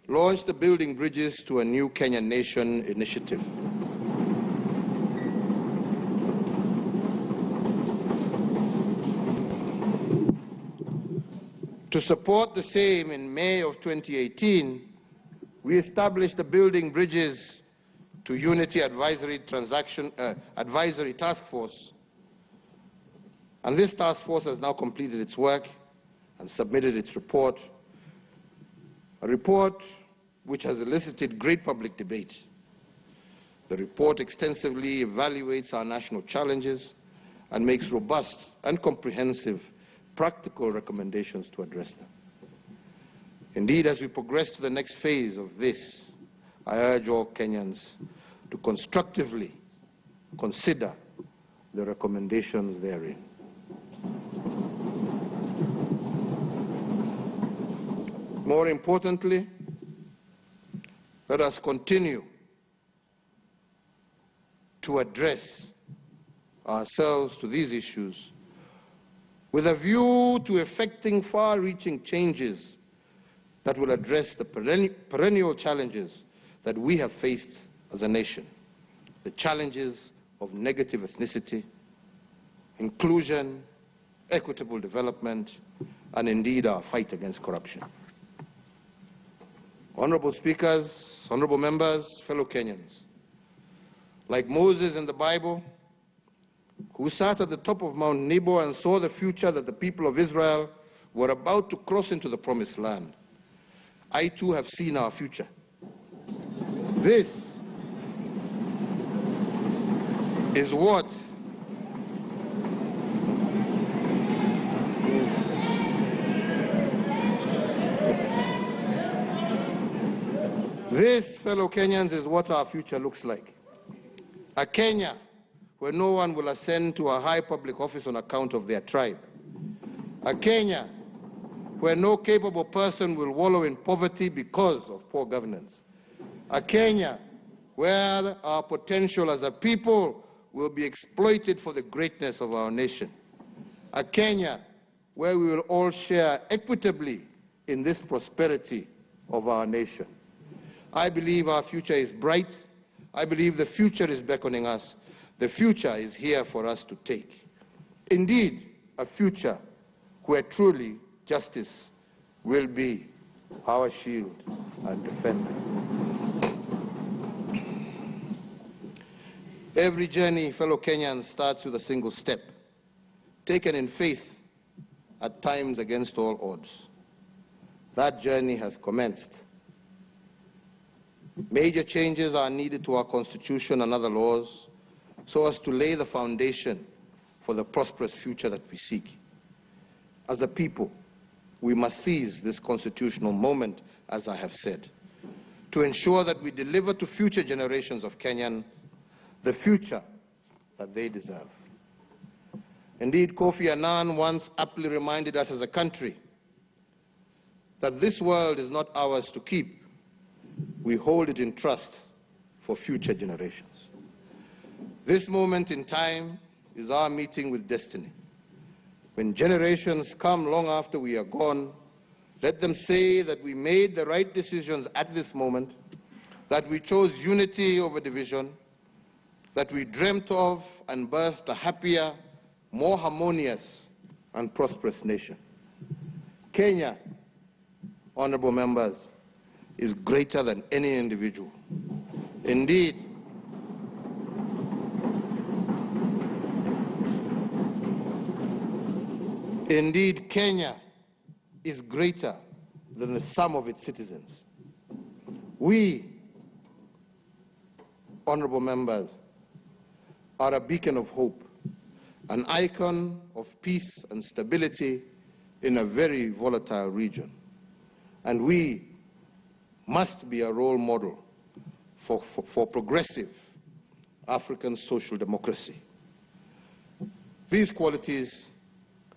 launched the Building Bridges to a New Kenyan Nation initiative. To support the same, in May of 2018, we established the Building Bridges to Unity Advisory Task Force. And this task force has now completed its work and submitted its report, a report which has elicited great public debate. The report extensively evaluates our national challenges and makes robust and comprehensive practical recommendations to address them. Indeed, as we progress to the next phase of this, I urge all Kenyans to constructively consider the recommendations therein. More importantly, let us continue to address ourselves to these issues with a view to effecting far-reaching changes that will address the perennial challenges that we have faced as a nation, the challenges of negative ethnicity, inclusion, equitable development, and indeed our fight against corruption. Honorable speakers, honorable members, fellow Kenyans, like Moses in the Bible, who sat at the top of Mount Nebo and saw the future that the people of Israel were about to cross into the promised land, I too have seen our future. This is what This, fellow Kenyans, is what our future looks like. A Kenya where no one will ascend to a high public office on account of their tribe. A Kenya where no capable person will wallow in poverty because of poor governance. A Kenya where our potential as a people will be exploited for the greatness of our nation. A Kenya where we will all share equitably in this prosperity of our nation. I believe our future is bright. I believe the future is beckoning us. The future is here for us to take. Indeed, a future where truly justice will be our shield and defender. Every journey, fellow Kenyans, starts with a single step, taken in faith, at times against all odds. That journey has commenced. Major changes are needed to our Constitution and other laws so as to lay the foundation for the prosperous future that we seek. As a people, we must seize this constitutional moment, as I have said, to ensure that we deliver to future generations of Kenyan the future that they deserve. Indeed, Kofi Annan once aptly reminded us as a country that this world is not ours to keep. We hold it in trust for future generations. This moment in time is our meeting with destiny. When generations come long after we are gone, let them say that we made the right decisions at this moment, that we chose unity over division, that we dreamt of and birthed a happier, more harmonious and prosperous nation. Kenya, honorable members, is greater than any individual. Indeed, Kenya is greater than the sum of its citizens. We, honorable members, are a beacon of hope, an icon of peace and stability in a very volatile region. And we must be a role model for progressive African social democracy. These qualities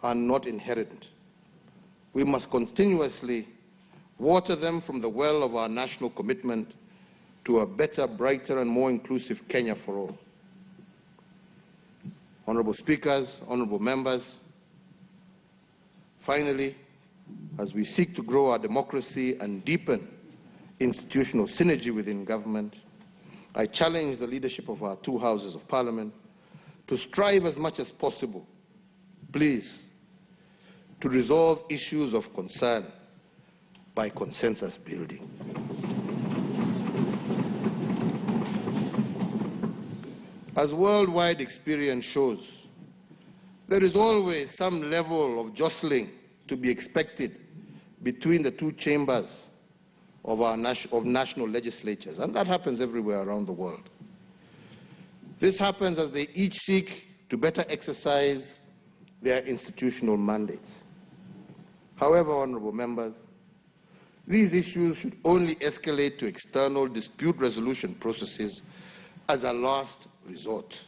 are not inherent. We must continuously water them from the well of our national commitment to a better, brighter, and more inclusive Kenya for all. Honorable speakers, honorable members, finally, as we seek to grow our democracy and deepen institutional synergy within government, I challenge the leadership of our two houses of parliament to strive as much as possible, please, to resolve issues of concern by consensus building. As worldwide experience shows, there is always some level of jostling to be expected between the two chambers of our national legislatures, and that happens everywhere around the world. This happens as they each seek to better exercise their institutional mandates. However, honorable members, these issues should only escalate to external dispute resolution processes as a last resort.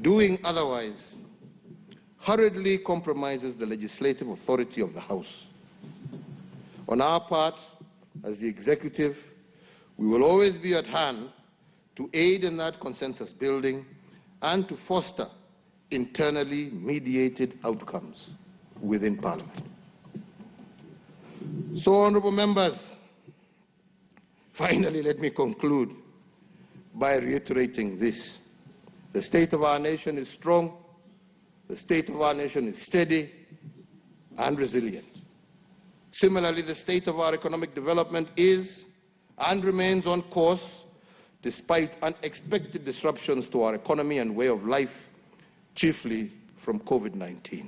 Doing otherwise hurriedly compromises the legislative authority of the House. On our part, as the executive, we will always be at hand to aid in that consensus building and to foster internally mediated outcomes within Parliament. So, honorable members, finally let me conclude by reiterating this. The state of our nation is strong, the state of our nation is steady and resilient. Similarly, the state of our economic development is and remains on course despite unexpected disruptions to our economy and way of life, chiefly from COVID-19.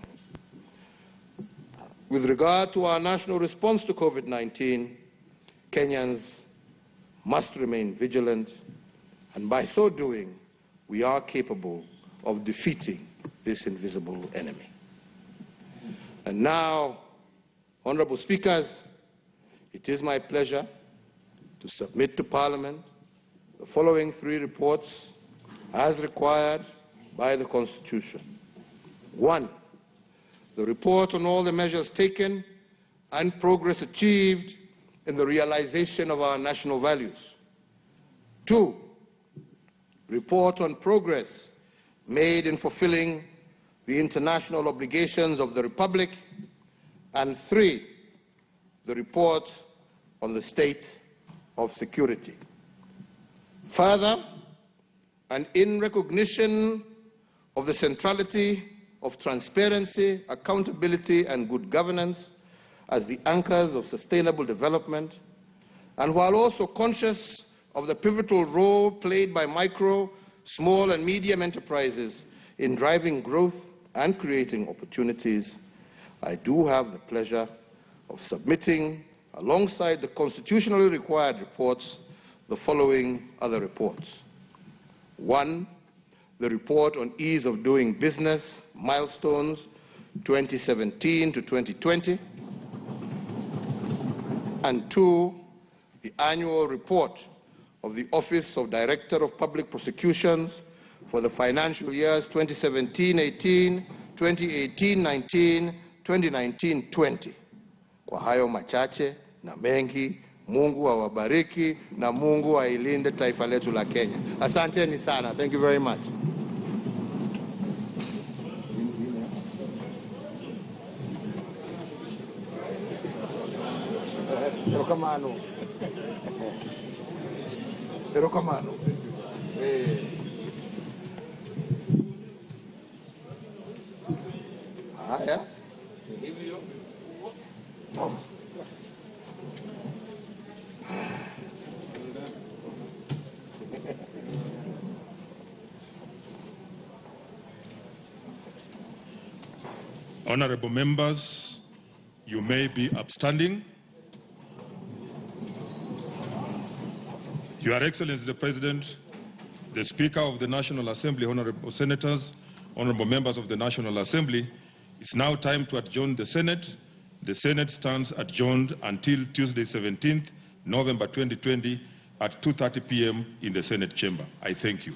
With regard to our national response to COVID-19, Kenyans must remain vigilant, and by so doing, we are capable of defeating this invisible enemy. And now, honorable speakers, it is my pleasure to submit to Parliament the following 3 reports as required by the Constitution. 1, the report on all the measures taken and progress achieved in the realization of our national values. 2, report on progress made in fulfilling the international obligations of the Republic. And 3, the report on the state of security. Further, and in recognition of the centrality of transparency, accountability, and good governance as the anchors of sustainable development, and while also conscious of the pivotal role played by micro, small, and medium enterprises in driving growth and creating opportunities, I do have the pleasure of submitting, alongside the constitutionally required reports, the following other reports. 1, the report on ease of doing business, milestones 2017 to 2020. And 2, the annual report of the Office of Director of Public Prosecutions for the financial years 2017-18, 2018-19, 2019-20. Kwa hayo machache na mengi, Mungu awabariki na Mungu ailinde taifa letu la Kenya. Asanteni sana. Thank you very much. Haya. Honorable members, you may be upstanding. Your Excellency the President, the Speaker of the National Assembly, honorable senators, honorable members of the National Assembly, it's now time to adjourn the Senate. The Senate stands adjourned until Tuesday, 17th November 2020 at 2:30 p.m. in the Senate chamber. I thank you.